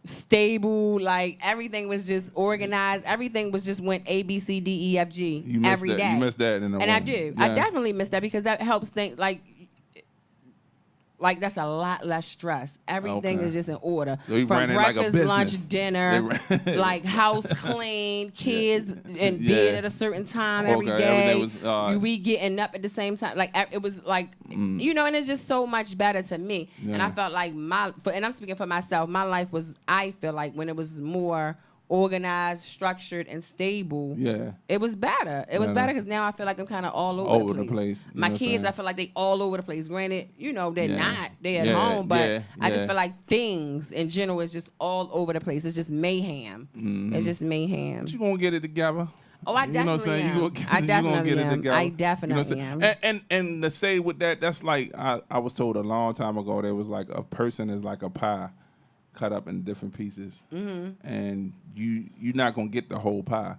stable, like everything was just organized. Everything was just went A, B, C, D, E, F, G every day. You missed that, and I do. I definitely miss that because that helps think like that's a lot less stress. Everything is just in order. So he from ran breakfast, like a lunch, dinner, like house clean, kids in bed at a certain time every day. We getting up at the same time. Like it was like you know, and it's just so much better to me. And I felt like and I'm speaking for myself. My life was, I feel like, when it was more organized, structured, and stable, it was better. It was better because now I feel like I'm kind of all over the place. My kids, I feel like they all over the place. Granted, you know, they're not. They're at home, but I just feel like things in general is just all over the place. It's just mayhem. It's just mayhem. But you gonna get it together. Oh, I definitely am. I definitely am. And to say with that, that's like I was told a long time ago. There was like a person is like a pie, cut up in different pieces, and you're not gonna get the whole pie.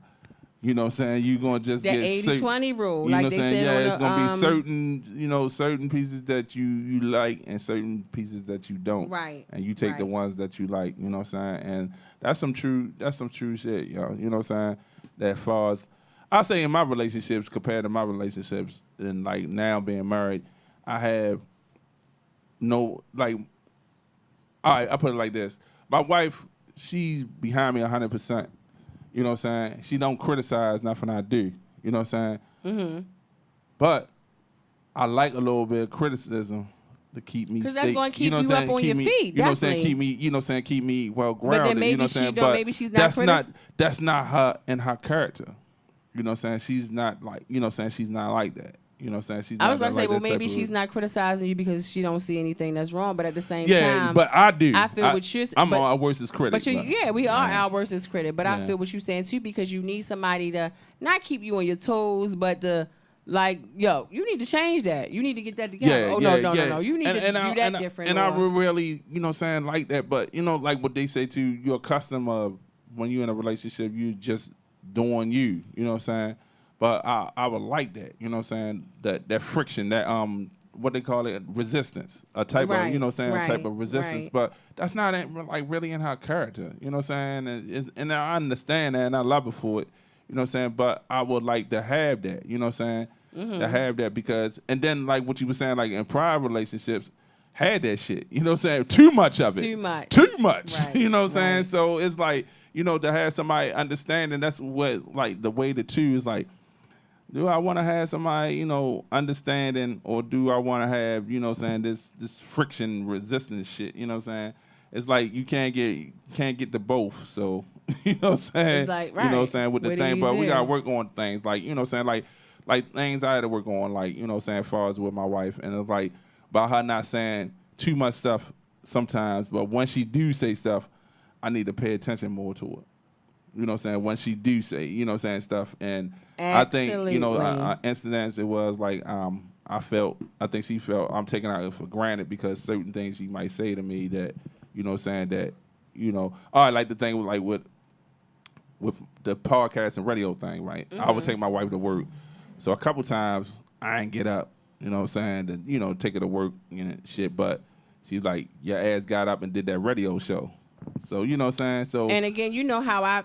You know what I'm saying? You're gonna just that get 80-20 rule, you know like what they saying? said. It's gonna be certain pieces that you like and certain pieces that you don't. Right. And you take the ones that you like. You know what I'm saying? And that's some true shit, yo. You know what I'm saying? That far as I say in my relationships compared to my relationships and like now being married, I have no like. All right, I put it like this. My wife, she's behind me 100%. You know what I'm saying? She don't criticize nothing I do. You know what I'm saying? But I like a little bit of criticism to keep me. Because that's going to keep you up on your feet. You know what I'm saying? Keep me. You know what I'm saying? Keep me well grounded. But then maybe you know what I'm saying? But maybe she's not. That's not her in her character. You know what I'm saying? She's not like. You know what I'm saying? She's not like that. You know what I'm saying? I was about to say, well, maybe she's not criticizing you because she don't see anything that's wrong. But at the same time, yeah, but I do. I feel what you're saying. I'm our worst critic. But we are our worst critic. But I feel what you're saying too, because you need somebody to not keep you on your toes, but to like, yo, you need to change that. You need to get that together. No. You need to do that different. And I really, you know what I'm saying, like that. But you know, like what they say too, you're a customer when you're in a relationship, you just doing you. You know what I'm saying? But I would like that, you know what I'm saying? That friction, that what they call it, resistance, a type of, you know what I'm saying, a type of resistance. But that's not like really in her character, you know what I'm saying? And I understand that and I love her for it, you know what I'm saying? But I would like to have that, you know what I'm saying? To have that because, and then like what you were saying, like in prior relationships, had that shit, you know what I'm saying? Too much of it. Too much. Right. You know what I'm saying? So it's like, you know, to have somebody understand, and that's what, like, the way the two is like, do I want to have somebody, you know, understanding, or do I want to have, you know what I'm saying, this friction resistance shit, you know what I'm saying? It's like you can't get the both. So, you know what I'm saying? It's like, you know what I'm saying, with the thing, but we got to work on things, like, you know what I'm saying, like things I had to work on, like, you know what I'm saying, as far as with my wife, and it's like about her not saying too much stuff sometimes, but when she do say stuff, I need to pay attention more to it. You know what I'm saying? When she do say, you know what I'm saying, stuff. And absolutely. I think, you know, incidents, it was like, I think she felt I'm taking it for granted because certain things she might say to me that, you know what I'm saying, that, you know, like the thing with, like, with the podcast and radio thing, right? I would take my wife to work. So a couple times I ain't get up, you know what I'm saying, to, you know, take her to work and shit. But she's like, your ass got up and did that radio show. So, you know what I'm saying? So, and again, you know how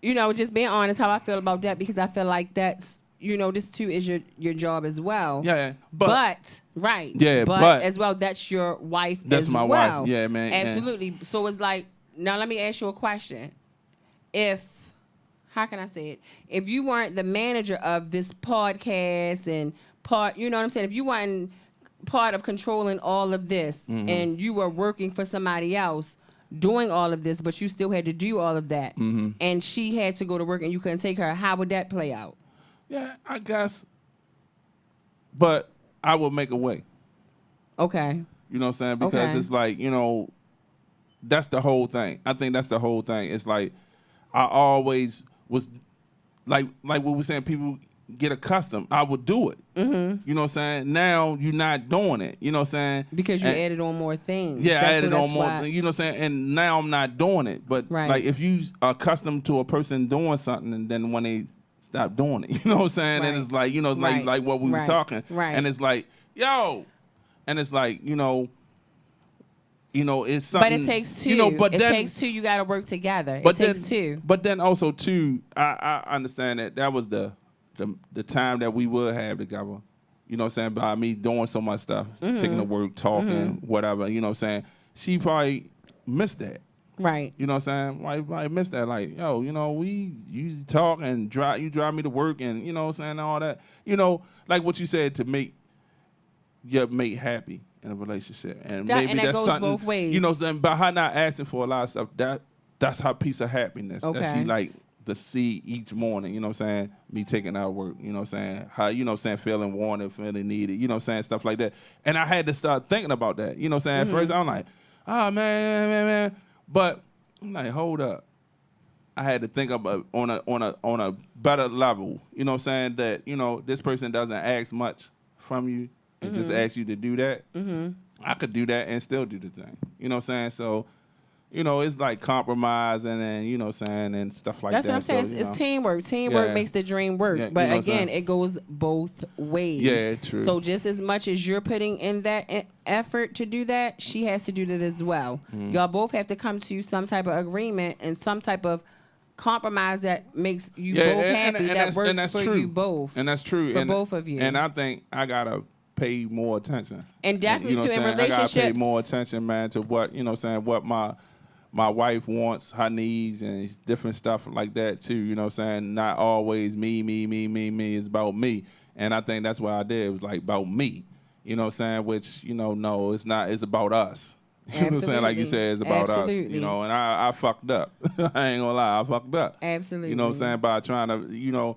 you know, just being honest, how I feel about that, because I feel like that's, you know, this too is your job as well. Yeah, but right. Yeah, but as well, that's your wife as well. That's my wife. Yeah, man. Absolutely. Yeah. So it's like, now let me ask you a question. How can I say it? If you weren't the manager of this podcast and you know what I'm saying? If you weren't part of controlling all of this and you were working for somebody else doing all of this, but you still had to do all of that, and she had to go to work and you couldn't take her, how would that play out? Yeah, I guess. But I will make a way. Okay. You know what I'm saying? Because it's like, that's the whole thing. I think that's the whole thing. It's like I always was like what we're saying, people get accustomed. I would do it. Mm-hmm. You know what I'm saying? Now you're not doing it. You know what I'm saying? Because you added on more things. Yeah, I added on more things. You know what I'm saying? And now I'm not doing it. But like if you are accustomed to a person doing something and then when they stop doing it, you know what I'm saying? Right. And it's like, like what we was talking. Right. And it's like, yo. And it's like, it's something. But it takes two. But it takes two. You got to work together. It takes two. But then also too, I understand that was the time that we would have together. You know what I'm saying? By me doing so much stuff, taking to work, talking, whatever. You know what I'm saying? She probably missed that. Right. You know what I'm saying? Why missed that? Like, yo, we usually talk and you drive me to work and, you know what I'm saying, all that. Like what you said, to make your mate happy in a relationship. And maybe and that that's goes something, both ways. You know what I'm saying? By her not asking for a lot of stuff, that's her piece of happiness. Okay. That she like to see each morning, you know what I'm saying? Me taking out work, you know what I'm saying? How, you know what I'm saying, feeling wanted, feeling needed, you know what I'm saying? Stuff like that. And I had to start thinking about that. You know what I'm saying? At first I'm like, oh man. But I'm like, hold up. I had to think about on a better level, you know what I'm saying? That, this person doesn't ask much from you and just ask you to do that. I could do that and still do the thing. You know what I'm saying? So, it's like compromise and you know what I'm saying, and stuff like That's that. That's what I'm saying. It's teamwork. Teamwork makes the dream work. Yeah, but again, it goes both ways. Yeah, true. So just as much as you're putting in that effort to do that, she has to do that as well. Y'all both have to come to some type of agreement and some type of compromise that makes you both happy, that works for you both. And that's true. For both of you. And I think I got to pay more attention. And definitely in relationships. I gotta pay more attention, man, to what, what my wife wants, her needs, and different stuff like that too. You know what I'm saying? Not always me. It's about me. And I think that's what I did. It was like about me. You know what I'm saying? Which, no, it's not. It's about us. You know what I'm saying? Like you said, it's about us. And I fucked up. I ain't gonna lie, I fucked up. Absolutely. You know what I'm saying? By trying to,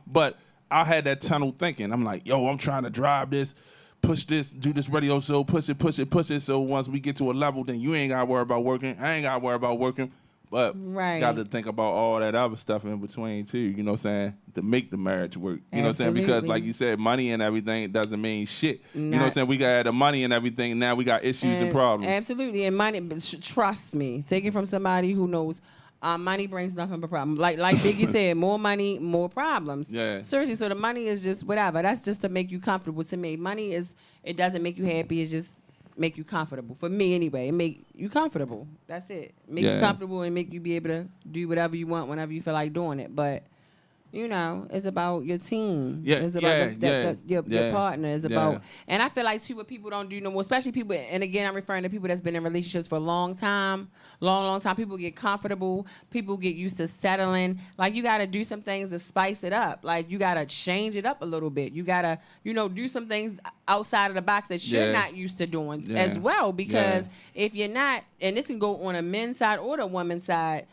but I had that tunnel thinking. I'm like, yo, I'm trying to drive this, push this, do this radio show, push it. So once we get to a level, then you ain't got to worry about working. I ain't got to worry about working. But got to think about all that other stuff in between, too, you know what I'm saying, to make the marriage work. You know what I'm saying? Because, like you said, money and everything doesn't mean shit. You know what I'm saying? We got the money and everything. Now we got issues and problems. Absolutely. And money, trust me, take it from somebody who knows. Money brings nothing but problems. Like Biggie said, more money, more problems. Yeah. Seriously, so the money is just whatever. That's just to make you comfortable. To me, money it doesn't make you happy. It's just make you comfortable. For me, anyway, it make you comfortable. That's it. Make you comfortable and make you be able to do whatever you want whenever you feel like doing it. But it's about your team. Yeah, it's about your partner. It's about, and I feel like too, what people don't do no more, especially people. And again, I'm referring to people that's been in relationships for a long time. People get comfortable. People get used to settling. Like you got to do some things to spice it up. Like you got to change it up a little bit. You got to, do some things outside of the box that you're not used to doing as well. Because if you're not, and this can go on a men's side or the woman's side.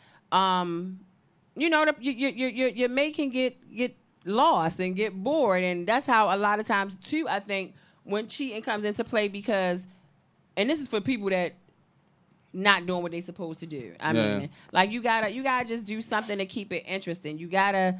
Your mate can get lost and get bored, and that's how a lot of times too. I think when cheating comes into play, because, and this is for people that not doing what they supposed to do. I mean, like you gotta just do something to keep it interesting. You gotta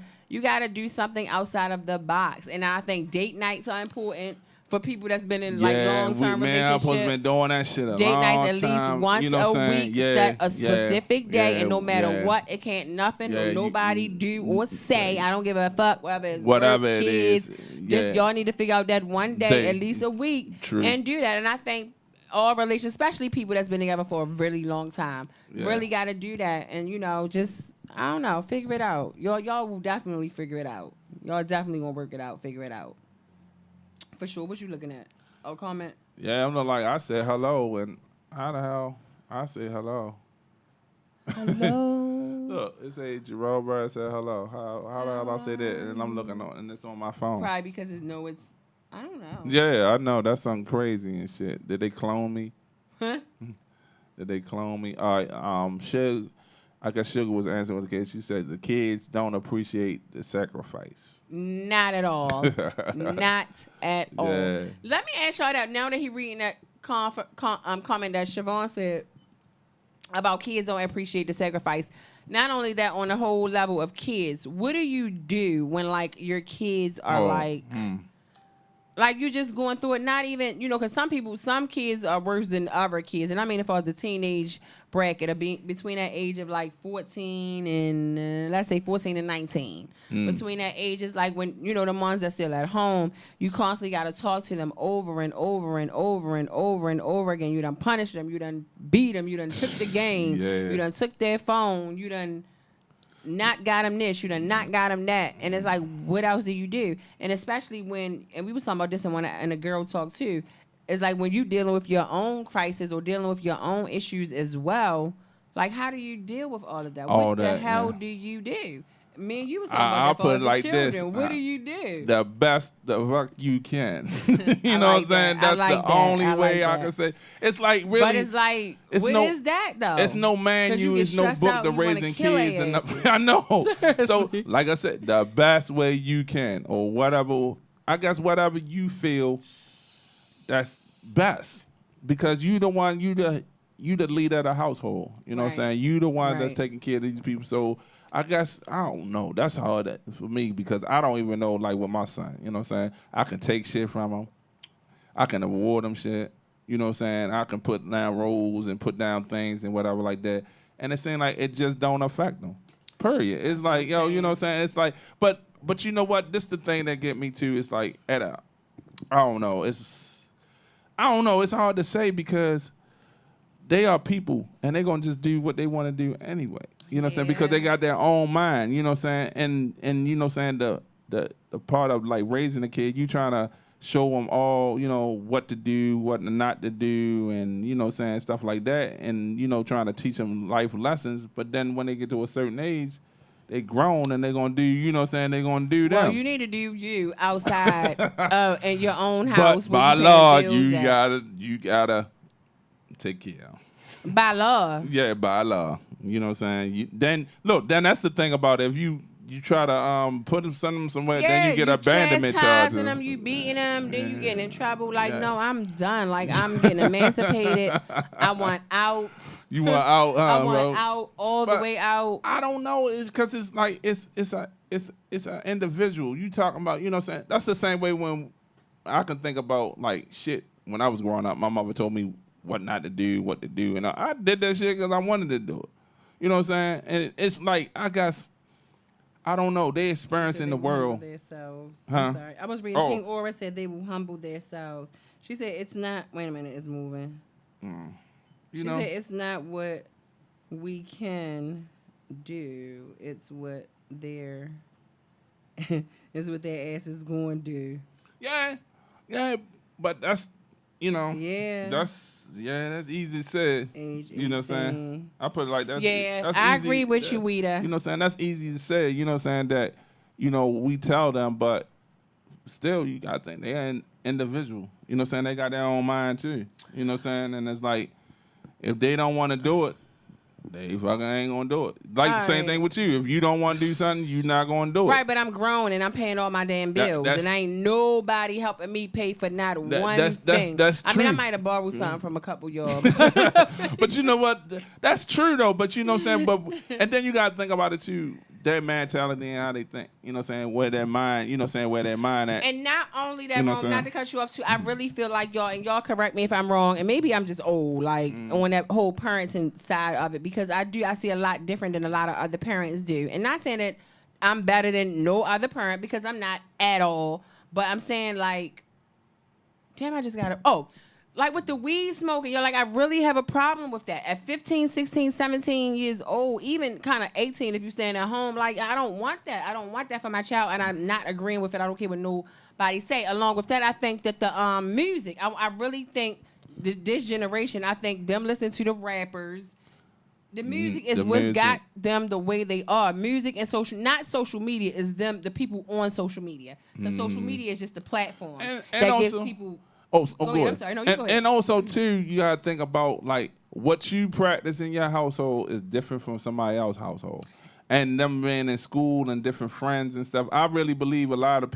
do something outside of the box, and I think date nights are important. For people that's been in long-term relationships, I've been doing that shit a date long nights time. at least once a week, set a specific day, and no matter what, it can't nothing or nobody do or say. I don't give a fuck whether it's whatever work, kids. Just y'all need to figure out that one day, at least a week, and do that. And I think all relations, especially people that's been together for a really long time, really got to do that. And just I don't know, figure it out. Y'all will definitely figure it out. Y'all definitely gonna work it out, figure it out. For sure. What you looking at? Oh, comment. Yeah, I'm not like, I said hello, and how the hell I say hello? Hello. Look, it say Jerome Bird said hello. How the hell I say that? And I'm looking on, and it's on my phone. Probably because it's I don't know. Yeah, I know. That's something crazy and shit. Did they clone me? Huh? Did they clone me? All right. I guess Sugar was answering with the kids. She said the kids don't appreciate the sacrifice. Not at all. Not at all. Yeah. Let me ask y'all that now that he reading that comment that Siobhan said about kids don't appreciate the sacrifice. Not only that, on the whole level of kids, what do you do when like your kids are like you just going through it? Not even, because some kids are worse than other kids, and I mean, if I was the teenage bracket of between that age of like 14 and let's say 14 and 19, between that age is like when the ones that's still at home, you constantly got to talk to them over and over and over and over and over again. You done punish them, you done beat them, you done took the game, you done took their phone, you done not got them this, you done not got them that, and it's like, what else do you do? And especially when, and we was talking about this in a girl talk too, it's like when you dealing with your own crisis or dealing with your own issues as well, like how do you deal with all of that? What the hell do you do? Me and you was talking about that for the like children. This. What do you do? The best the fuck you can. You know what I'm saying? That's the only way I can say. It's like really. But it's like, what is that though? It's no manual. It's no book to raising kids. And I know. So like I said, the best way you can, or whatever. I guess whatever you feel, that's best, because you the one, you the leader of the household. You know what I'm saying? You the one that's taking care of these people. So I guess, I don't know. That's hard for me because I don't even know, like, with my son. You know what I'm saying? I can take shit from him. I can award him shit. You know what I'm saying? I can put down roles and put down things and whatever like that. And it seems like it just don't affect them. Period. It's like, yo, you know what I'm saying? It's like, but you know what? This the thing that get me too. It's like, I don't know. It's hard to say because they are people and they're going to just do what they want to do anyway. You know what I'm saying? Because they got their own mind, you know what I'm saying? And you know what I'm saying, the part of like raising a kid, you trying to show them all, what to do, what not to do, and you know what I'm saying, stuff like that, and trying to teach them life lessons. But then when they get to a certain age, they grown and they're going to do, you know what I'm saying, they're going to do them. Well, you need to do you outside in your own house. But by law, you gotta take care of. By law? Yeah, by law. You know what I'm saying? Then that's the thing about it. If you try to send them somewhere, then you get abandonment charges. Them, you beating them, then you getting in trouble. Like, no, I'm done. Like, I'm getting emancipated. I want out. You want out? I want out, all the way out. I don't know. It's because it's like it's an individual. You talking about? You know what I'm saying? That's the same way when I can think about like shit. When I was growing up, my mother told me what not to do, what to do, and I did that shit because I wanted to do it. You know what I'm saying? And it's like, I guess, I don't know. They experiencing the world. Themselves. Huh? I'm sorry. I was reading. King Aura said they will humble themselves. She said it's not. Wait a minute. It's moving. She said it's not what we can do. It's what their ass is going to do. Yeah. But that's, that's easy said. You know what I'm saying? I put it like that. Yeah, I agree with you, Weeda. You know what I'm saying? That's easy to say. You know what I'm saying? That, we tell them, but still you got to think they're an individual. You know what I'm saying? They got their own mind too. You know what I'm saying? And it's like, if they don't want to do it, they fucking ain't gonna do it. Like the same thing with you. If you don't want to do something, you're not gonna do it. Right, but I'm grown and I'm paying all my damn bills, and ain't nobody helping me pay for not one thing. That's true. I mean, I might have borrowed something from a couple y'all. But you know what? That's true though. But you know what I'm saying? But and then you gotta think about it too. Their mentality and how they think. You know what I'm saying? Where their mind. You know what I'm saying? Where their mind at. And not only that, not to cut you off too. I really feel like y'all, and y'all correct me if I'm wrong, and maybe I'm just old, like on that whole parenting side of it, because I see a lot different than a lot of other parents do. And not saying that I'm better than no other parent, because I'm not at all. But I'm saying like, damn, I just got to, like with the weed smoking, you're like, I really have a problem with that. At 15, 16, 17 years old, even kind of 18 if you're staying at home, like, I don't want that. I don't want that for my child, and I'm not agreeing with it. I don't care what nobody say. Along with that, I think that the music, I really think this generation, I think them listening to the rappers, the music is what's got them the way they are. Music and not social media, is them, the people on social media. Because social media is just the platform and that also, gives people... go ahead. ahead. I'm sorry. No, you go ahead. And also too, you gotta think about like what you practice in your household is different from somebody else's household. And them being in school and different friends and stuff, I really believe a lot of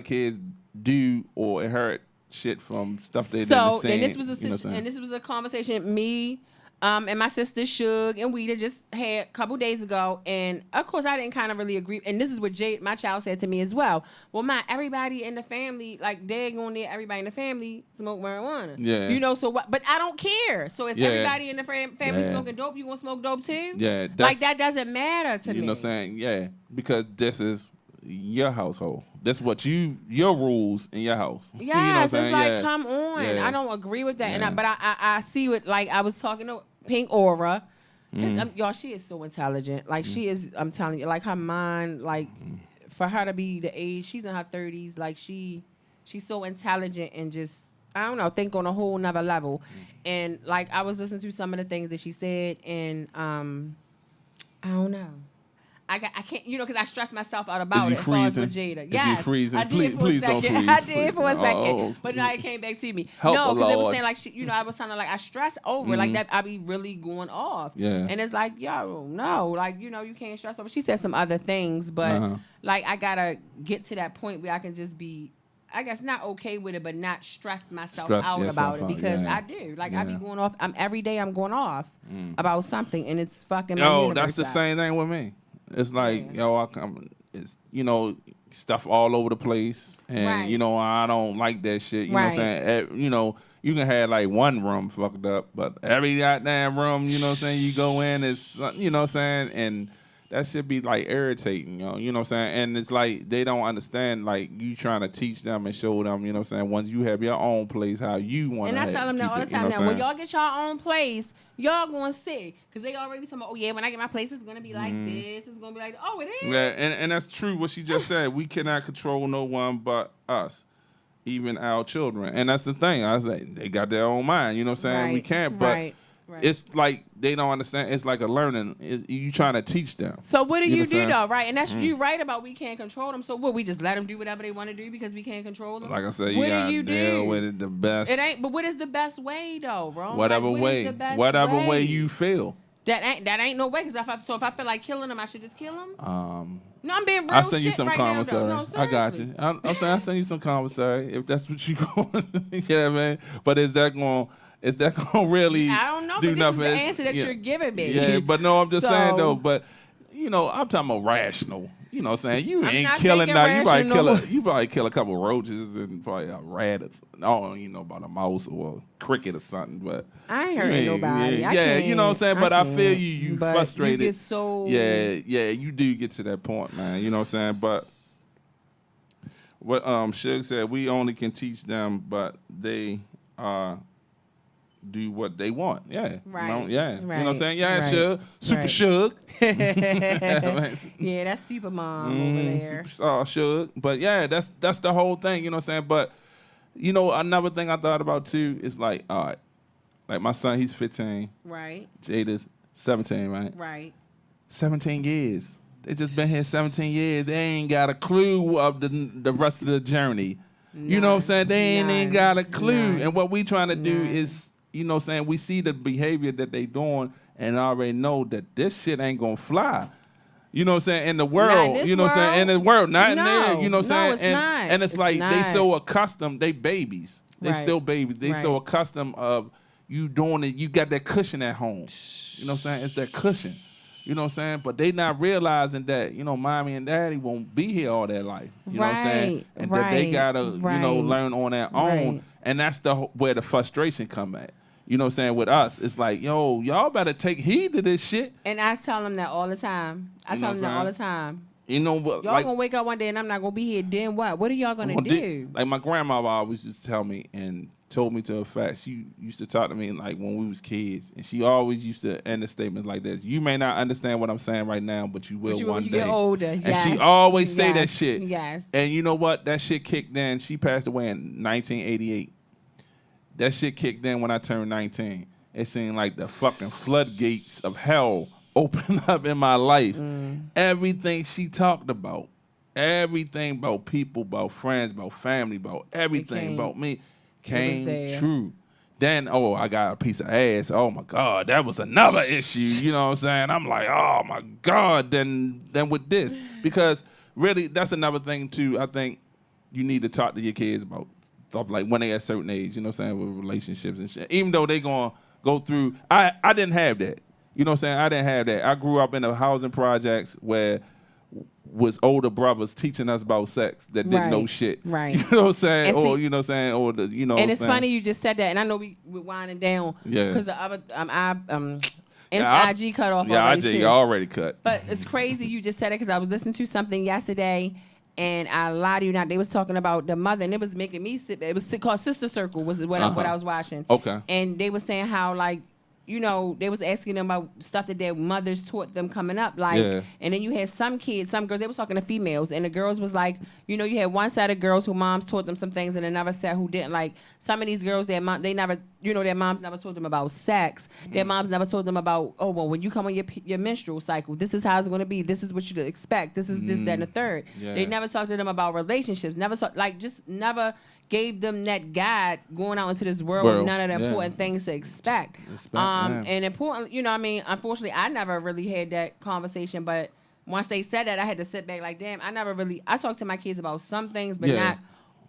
kids do or inherit shit from stuff they didn't see. And this was a conversation me, and my sister Suge and Weeda just had a couple days ago, and of course I didn't kind of really agree. And this is what Jade, my child, said to me as well. Well, everybody in the family, like Dad going there, everybody in the family smoke marijuana. Yeah. You know, so what? But I don't care. So if everybody in the family smoking dope, you gonna smoke dope too? Yeah. Like that doesn't matter to me. You know what I'm saying? Yeah, because this is your household. That's what your rules in your house. Yes, you know it's like, come on. Yeah. I don't agree with that. Yeah. But I see what, like, I was talking to Pink Aura. Because, y'all, she is so intelligent. Like, she is, I'm telling you, like, her mind, like, for her to be the age, she's in her 30s, like, she's so intelligent and just, I don't know, think on a whole nother level. And, like, I was listening to some of the things that she said, and I don't know. I can't, you know, because I stress myself out about it as far as with Jada. Yes, freezing? I did please for a second. Don't freeze. I did for a second, Oh. but now it came back to me. Help because it was Lord. saying like, you know, I was kind of like I stress over like that. I be really going off. Yeah, and it's like, yo, no, like, you know, you can't stress over. She said some other things, but like I gotta get to that point where I can just be, I guess, not okay with it, but not stress myself out about it, because I do. Like, I be going off. Every day I'm going off about something, and it's fucking. Yo, that's the same thing with me. It's like, it's, you know, stuff all over the place, and you know, I don't like that shit. You know what I'm saying? You know, you can have like one room fucked up, but every goddamn room, you know what I'm saying, you go in, it's, you know what I'm saying, and that should be like irritating, you know what I'm saying? And it's like they don't understand, like, you trying to teach them and show them, you know what I'm saying, once you have your own place, how you want to. And I tell them that all the time. Now, when y'all get your own place, y'all gonna see, because they already be talking about, oh yeah, when I get my place, it's gonna be like this, it's gonna be like, oh, it is. Yeah, and that's true what she just said. We cannot control no one but us, even our children. And that's the thing. I was like, they got their own mind, you know what I'm saying? We can't, but it's like they don't understand. It's like a learning. You trying to teach them. So what do you do though, right? And that's you right about we can't control them. So what? We just let them do whatever they want to do because we can't control them. Like I said, you gotta deal with it the best. It ain't. But what is the best way though, bro? Whatever way you feel. That ain't no way. Because if I feel like killing them, I should just kill them. No, I'm being real. I'll send you some right commissary. No, I got you. I'm saying I'll send you some commissary if that's what you going. Yeah, man. But is that going to really I don't know, do but nothing? This is the answer that you're giving me. Yeah, but no, I'm just saying though. But you know, I'm talking about rational. You know what I'm saying? You ain't killing now. You probably kill a couple roaches and probably a rat. I don't even know about a mouse or a cricket or something. But I ain't hurting nobody. Yeah, you know what I'm saying? But I feel you frustrated. You get so yeah, you do get to that point, man. You know what I'm saying? But what Suge said, we only can teach them, but they do what they want. Yeah. Right. You know what I'm saying? Yeah, Suge. Super Suge. Yeah, that's super mom over there. Superstar Suge. But yeah, that's the whole thing, you know what I'm saying? But you know, another thing I thought about too is like, all right, like my son, he's 15. Right. Jada's 17, right? Right. 17 years. They just been here 17 years. They ain't got a clue of the rest of the journey. You know what I'm saying? They ain't got a clue. And what we trying to do is, you know what I'm saying, we see the behavior that they doing and already know that this shit ain't gonna fly. You know what I'm saying? In the world, you know what I'm saying? In the world, not in there, you know what I'm saying? And it's like they so accustomed, they babies. They still babies. They so accustomed of you doing it, you got that cushion at home. You know what I'm saying? It's that cushion. You know what I'm saying? But they not realizing that, you know, mommy and daddy won't be here all their life. You know what I'm saying? And that they gotta, you know, learn on their own. And that's where the frustration come at. You know what I'm saying? With us, it's like, yo, y'all better take heed to this shit. And I tell them that all the time. You know what? Y'all gonna wake up one day and I'm not gonna be here. Then what? What are y'all gonna do? Like my grandma always used to tell me and told me to a fact. She used to talk to me like when we was kids, and she always used to end the statements like this: "You may not understand what I'm saying right now, but you will one day." Get older, and she always say that shit. Yes. And you know what? That shit kicked in. She passed away in 1988. That shit kicked in when I turned 19. It seemed like the fucking floodgates of hell opened up in my life. Everything she talked about, everything about people, about friends, about family, about everything about me came true. Then, I got a piece of ass. Oh my God, that was another issue. You know what I'm saying? I'm like, oh my God. Then with this, because really, that's another thing too. I think you need to talk to your kids about stuff like when they at a certain age. You know what I'm saying, with relationships and shit. Even though they gonna go through, I didn't have that. You know what I'm saying? I didn't have that. I grew up in the housing projects where was older brothers teaching us about sex that didn't know shit. Right. You know what I'm saying? And Or you know what I'm saying? Or the And it's funny you just said that, and I know we're winding down. Yeah. Because the other IG cut off already too. IG already cut. But it's crazy you just said it because I was listening to something yesterday, and I lie to you not. They was talking about the mother, and it was making me sit. It was called Sister Circle. Was what I was watching. Okay. And they was saying how like, you know, they was asking them about stuff that their mothers taught them coming up. Like, and then you had some kids, some girls, they was talking to females, and the girls was like, you know, you had one set of girls who moms taught them some things, and another set who didn't. Like, some of these girls, their moms never taught them about sex. Their moms never told them about, oh, well, when you come on your menstrual cycle, this is how it's going to be. This is what you expect. This is this, that, and the third. Yeah. They never talked to them about relationships. Never gave them that guide going out into this world with none of the important things to expect. And important, you know, I mean, unfortunately, I never really had that conversation, but once they said that, I had to sit back like, damn, I talked to my kids about some things, but not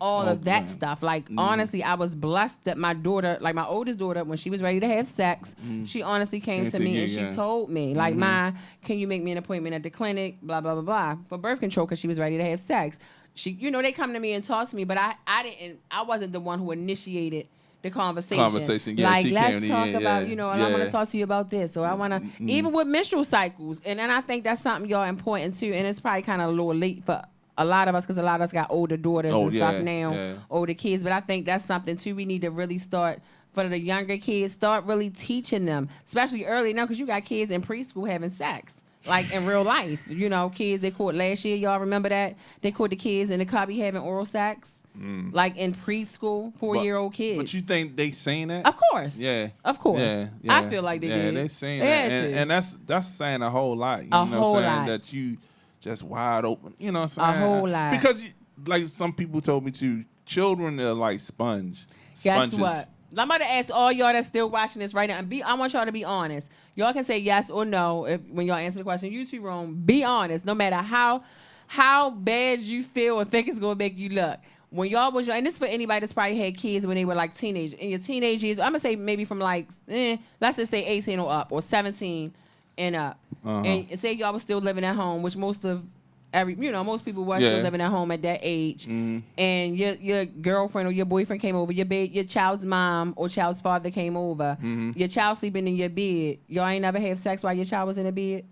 all of that stuff. Like, honestly, I was blessed that my daughter, like my oldest daughter, when she was ready to have sex, she honestly came to me and she told me, like, Ma, can you make me an appointment at the clinic, blah, blah, blah, blah, for birth control, because she was ready to have sex. She, you know, they come to me and talk to me, but I wasn't the one who initiated the conversation. Yeah, like, she let's came talk in, about, you know, and I want to talk to you about this, or I want to, even with menstrual cycles, and then I think that's something y'all important too, and it's probably kind of a little late for a lot of us, because a lot of us got older daughters and stuff now, older kids, but I think that's something too we need to really start, for the younger kids, start really teaching them, especially early now, because you got kids in preschool having sex. Like in real life, you know, kids they caught last year. Y'all remember that? They caught the kids in the cubby having oral sex, like in preschool, 4-year-old kids. But you think they seen that? Of course. Yeah. Of course. Yeah. I feel like they did. Yeah, they seen that, and that's saying a whole lot. You know what I'm saying? That you just wide open. You know what I'm saying? A whole lot. Because like some people told me too, children are like sponges. Guess what? I'm about to ask all y'all that's still watching this right now, and I want y'all to be honest. Y'all can say yes or no when y'all answer the question. YouTube room, be honest. No matter how bad you feel or think it's gonna make you look. When y'all was young, and this is for anybody that's probably had kids when they were like teenagers. In your teenage years, I'm gonna say maybe from like, let's just say 18 or up, or 17 and up. And say y'all was still living at home, which most people were still living at home at that age. And your girlfriend or your boyfriend came over, your child's mom or child's father came over, your child sleeping in your bed. Y'all ain't never have sex while your child was in the bed?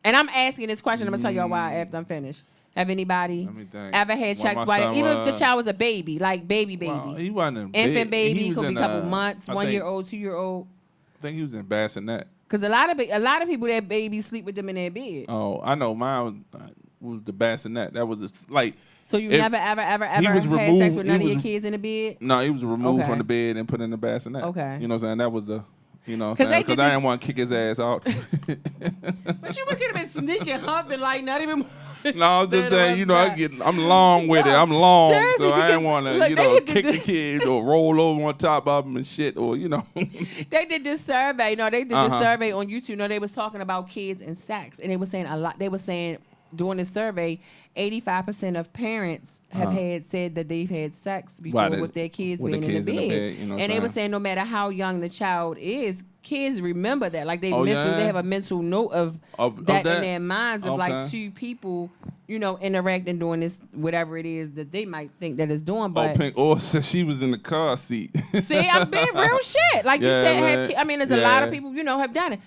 And I'm asking this question, I'm gonna tell y'all why after I'm finished. Have anybody ever had sex while even if the child was a baby, like baby? Well, he wasn't infant baby, could be a couple months, 1-year-old, 2-year-old. I think he was in bassinet. Because a lot of people that babies sleep with them in their bed. Oh, I know mine was the bassinet. That was like. So you never ever had sex with none of your kids in the bed? No, he was removed from the bed and put in the bassinet. Okay. You know what I'm saying? That was the. You know what I'm saying? Because I didn't want to kick his ass out. But you could have been sneaking, humping, like not even. No, I was just saying, you know, I'm long with it. I'm long, seriously, so I didn't want to, kick the kids or roll over on top of them and shit, or, you know. They did this survey. No, they did this survey on YouTube. No, they was talking about kids and sex, and they were saying a lot. They were saying during this survey, 85% of parents have said that they've had sex before with their kids being in the bed. You know, and they were saying no matter how young the child is, kids remember that. Like they have a mental note of that in their minds of like two people, you know, interacting doing this, whatever it is that they might think that it's doing. But said she was in the car seat. See, I'm being real shit. Like you said, there's a lot of people, you know, have done it.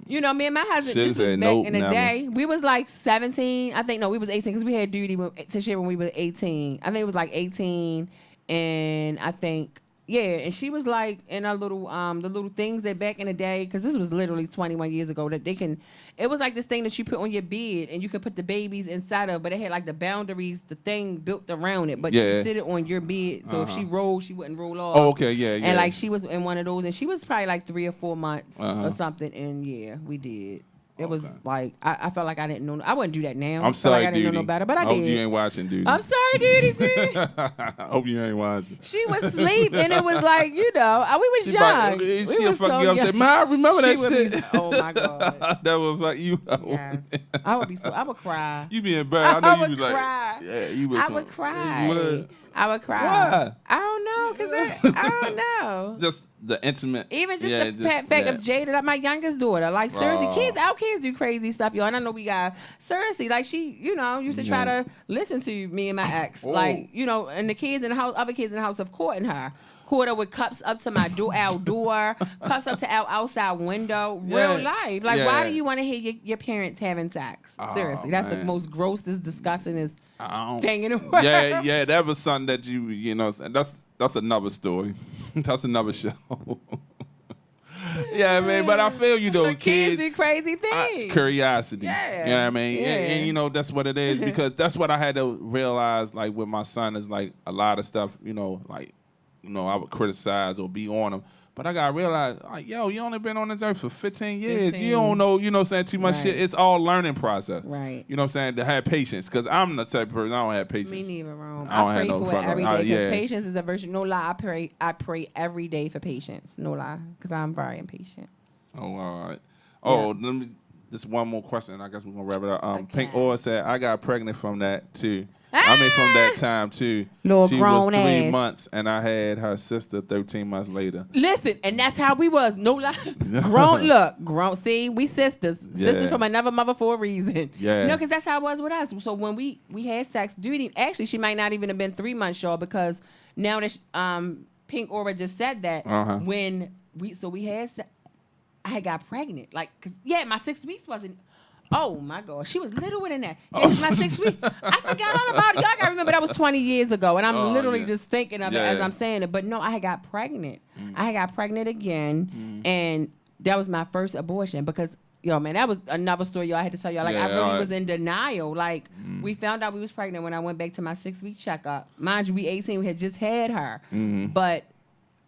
You know, me and my husband, this was back in the day. We was like 17. I think, no, we was 18 because we had duty to share when we were 18. I think it was like 18. And I think, and she was like in our little, the little things that back in the day, because this was literally 21 years ago, that they can, it was like this thing that you put on your bed and you could put the babies inside of, but it had like the boundaries, the thing built around it, but you sit it on your bed. So if she rolled, she wouldn't roll off. Oh, okay, yeah. And like she was in one of those, and she was probably like 3 or 4 months or something, and we did. It was like I felt like I didn't know. I wouldn't do that now. I'm sorry, like I didn't know no better, but I hope did. you ain't watching, Duty. I'm sorry, Duty. I hope you ain't watching. She was asleep, and it was like, we was young. She was fuck so you up. young. Say, man, I remember that shit. Oh my god, that would fuck you up. Yes, I would be so. I would cry. You be embarrassed. I know you be cry. like, yeah, you would. I would cry. I would cry. Why? I don't know, cause I don't know. Just the intimate. Even just the fact of Jada, my youngest daughter. Like seriously, our kids do crazy stuff, y'all. And I know we got seriously, like she, used to try to listen to me and my ex, like and the kids in the house, other kids in the house have courting her. Caught her with cups up to my our door, cups up to our outside window. Real life. Like, why do you want to hear your parents having sex? Seriously, that's the most grossest, disgustingest thing in the world. Yeah, that was something that that's another story. That's another show. Yeah, man, but I feel you though, kids do crazy things. Curiosity. Yeah. You know what I mean? Yeah. And that's what it is, because that's what I had to realize, like with my son, is like a lot of stuff, I would criticize or be on him. But I gotta realize, like, you only been on this earth for 15 years. 15. You don't know, saying too much shit. It's all learning process. Right. You know what I'm saying? To have patience. Because I'm the type of person, I don't have patience. Me neither, Rome. I pray don't have no for it every day, because yeah. patience is a virtue. No lie, I pray every day for patience. No lie, because I'm very impatient. Oh, all right. Oh, let me, just one more question, and I guess we're going to wrap it up. Okay. Pink Oil said, I got pregnant from that, too. From that time, too. Little she grown was 3 ass. months, and I had her sister 13 months later. Listen, and that's how we was. No lie. Grown. See, we sisters. Sisters from another mother for a reason. Yeah. Because that's how it was with us. So when we had sex, actually, she might not even have been 3 months short, because now that Pink Aura just said that, when we had sex, I had got pregnant. Like, my 6 weeks wasn't. Oh my God, she was littler than that. It was my 6 weeks. I forgot all about it. Y'all gotta remember that was 20 years ago, and I'm literally just thinking of it as I'm saying it. But no, I had got pregnant. I had got pregnant again, and that was my first abortion, because man, that was another story y'all had to tell y'all. Like, I really was in denial. Like, we found out we was pregnant when I went back to my 6 week checkup. Mind you, we 18, we had just had her, but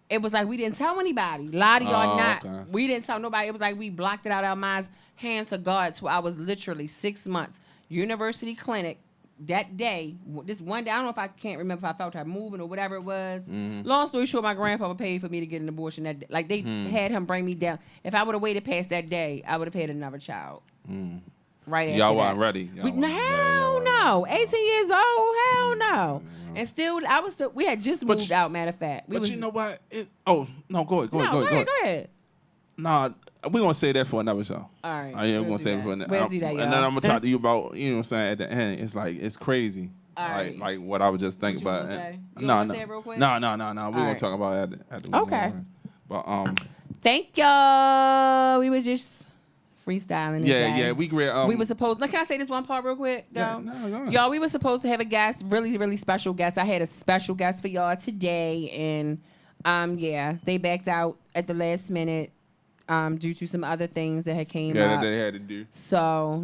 it was like we didn't tell anybody. Lie to y'all not. Okay. We didn't tell nobody. It was like we blocked it out of our minds. Hand to God, till I was literally 6 months. University clinic that day. This one day, I don't know if I can't remember if I felt her moving or whatever it was. Long story short, my grandfather paid for me to get an abortion that day. Like, they had him bring me down. If I would have waited past that day, I would have had another child. Right after y'all that. weren't ready. Hell no. 18 years old. Hell no. And still, we had just moved out. Matter of fact, you know what? Go ahead. Nah, we're going to say that for another show. All right. We're going to say it for another. We'll do that, y'all. And then I'm going to talk to you about, what I'm saying, at the end, it's like, it's crazy. All right. Like what I was just thinking about. No. Say it real quick? No. We're going to talk about it at the Okay. But, thank y'all. We was just freestyling. Yeah, we great. We were supposed. Can I say this one part real quick? No, y'all, we were supposed to have a guest, really, really special guest. I had a special guest for y'all today, and they backed out at the last minute. Due to some other things that had came up. That they had to do. So,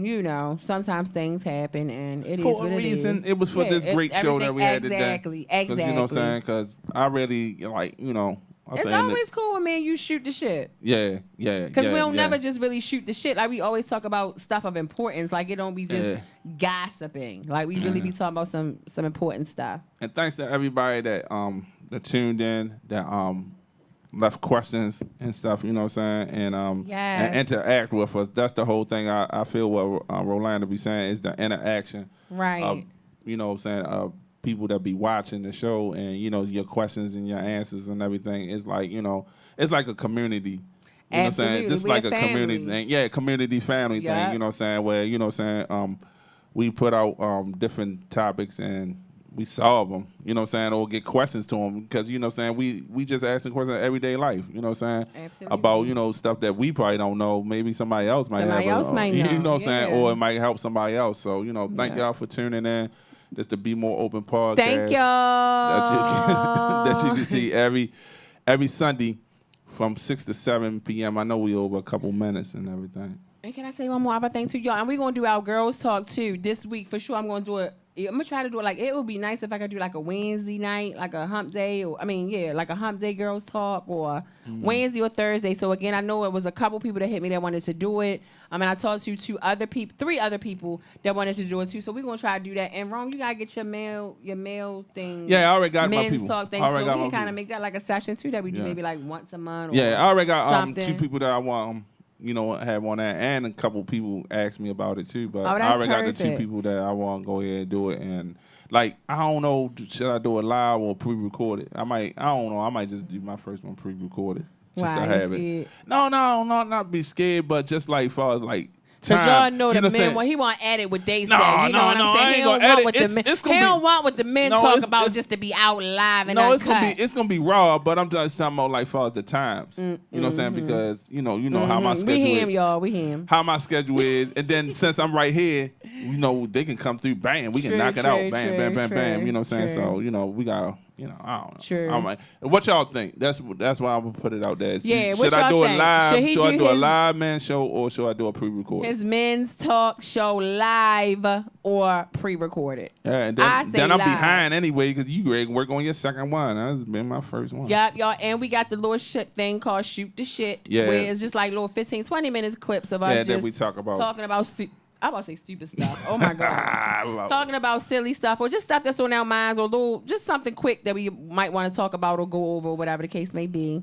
sometimes things happen, and it is what it is. For a reason, it was for this great show that we had today. Exactly. You know what I'm saying? Because I really, it's always cool when, man, you shoot the shit. Yeah. Because we don't never just really shoot the shit. Like, we always talk about stuff of importance. Like, it don't be just gossiping. Like, we really be talking about some important stuff. And thanks to everybody that tuned in, that left questions and stuff, you know what I'm saying? And interact with us. That's the whole thing. I feel what Rolanda be saying is the interaction. Right. Of, you know what I'm saying, people that be watching the show, and your questions and your answers and everything is like, it's like a community. You know what I'm saying? Just like a community thing. Yeah, community family thing, you know what I'm saying? Where, you know what I'm saying, we put out different topics and we solve them, you know what I'm saying, or get questions to them, because, you know what I'm saying, we just asking questions in everyday life, you know what I'm saying? Absolutely. About, stuff that we probably don't know, maybe somebody else might might know. You know what I'm saying? Or it might help somebody else. So, thank y'all for tuning in. This the Be More Open podcast. Thank y'all. That you can see every Sunday from 6 to 7 p.m. I know we over a couple minutes and everything. And can I say one more other thing to y'all? And we're going to do our girls talk too this week for sure. I'm going to do it I'm gonna try to do it. Like, it would be nice if I could do like a Wednesday night, like a hump day, or like a hump day girls talk, or Wednesday or Thursday. So again, I know it was a couple people that hit me that wanted to do it. I mean, I talked to 3 other people that wanted to do it too. So we're gonna try to do that. And Rome, you gotta get your mail thing. Yeah, I already got my men's people. talk thing. So we can kind of make that like a session too that we do maybe like once a month. Or I already got 2 something. people that I want. Have on that, and a couple people asked me about it too. But I already perfect. got the 2 people that I want to go ahead and do it. And like, I don't know, should I do it live or pre-recorded? I don't know. I might just do my first one pre-recorded just to have it. No, not be scared, but just like far as like. Because y'all know the men, he want to edit what they say. You know what I'm saying? He don't want what the men. He don't want what the men talk about just to be out live and uncut. it's gonna be raw, but I'm just talking about like far as the times. You know what I'm saying? Because you know how my schedule is. We hear him, y'all. We hear him. How my schedule is, and then since I'm right here, they can come through. Bam, we can knock it out. Bam, bam. You know what I'm saying? So we got. I don't know. True. What y'all think? That's why I'm gonna put it out there. Should I do it live? Should I do a his, live man show or should I do a pre-recorded? His men's talk show live or pre-recorded? Yeah, and then I'm behind anyway because you ready to work on your second one. That's been my first one. Yep, y'all. And we got the little shit thing called Shoot the Shit. Yeah. Where it's just like little 15, 20 minutes clips of us that we talk about. Talking about I'm about to say stupid stuff. Oh my God. Talking about silly stuff or just stuff that's on our minds or just something quick that we might want to talk about or go over, whatever the case may be.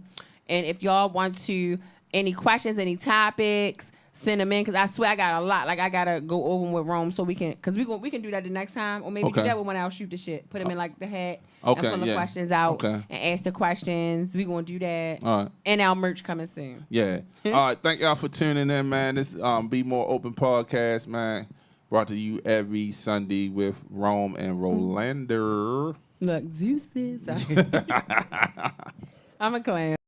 And if y'all want to, any questions, any topics, send them in because I swear I got a lot. Like I gotta go over them with Rome so we can do that the next time or maybe do that when I'll shoot the shit. Put them in like the hat and pull the questions out and ask the questions. We gonna do that. All right. And our merch coming soon. Yeah. All right. Thank y'all for tuning in, man. This Bmore Open Podcast, man. Brought to you every Sunday with Rome and Rolander. Look, juices. I'm a clown.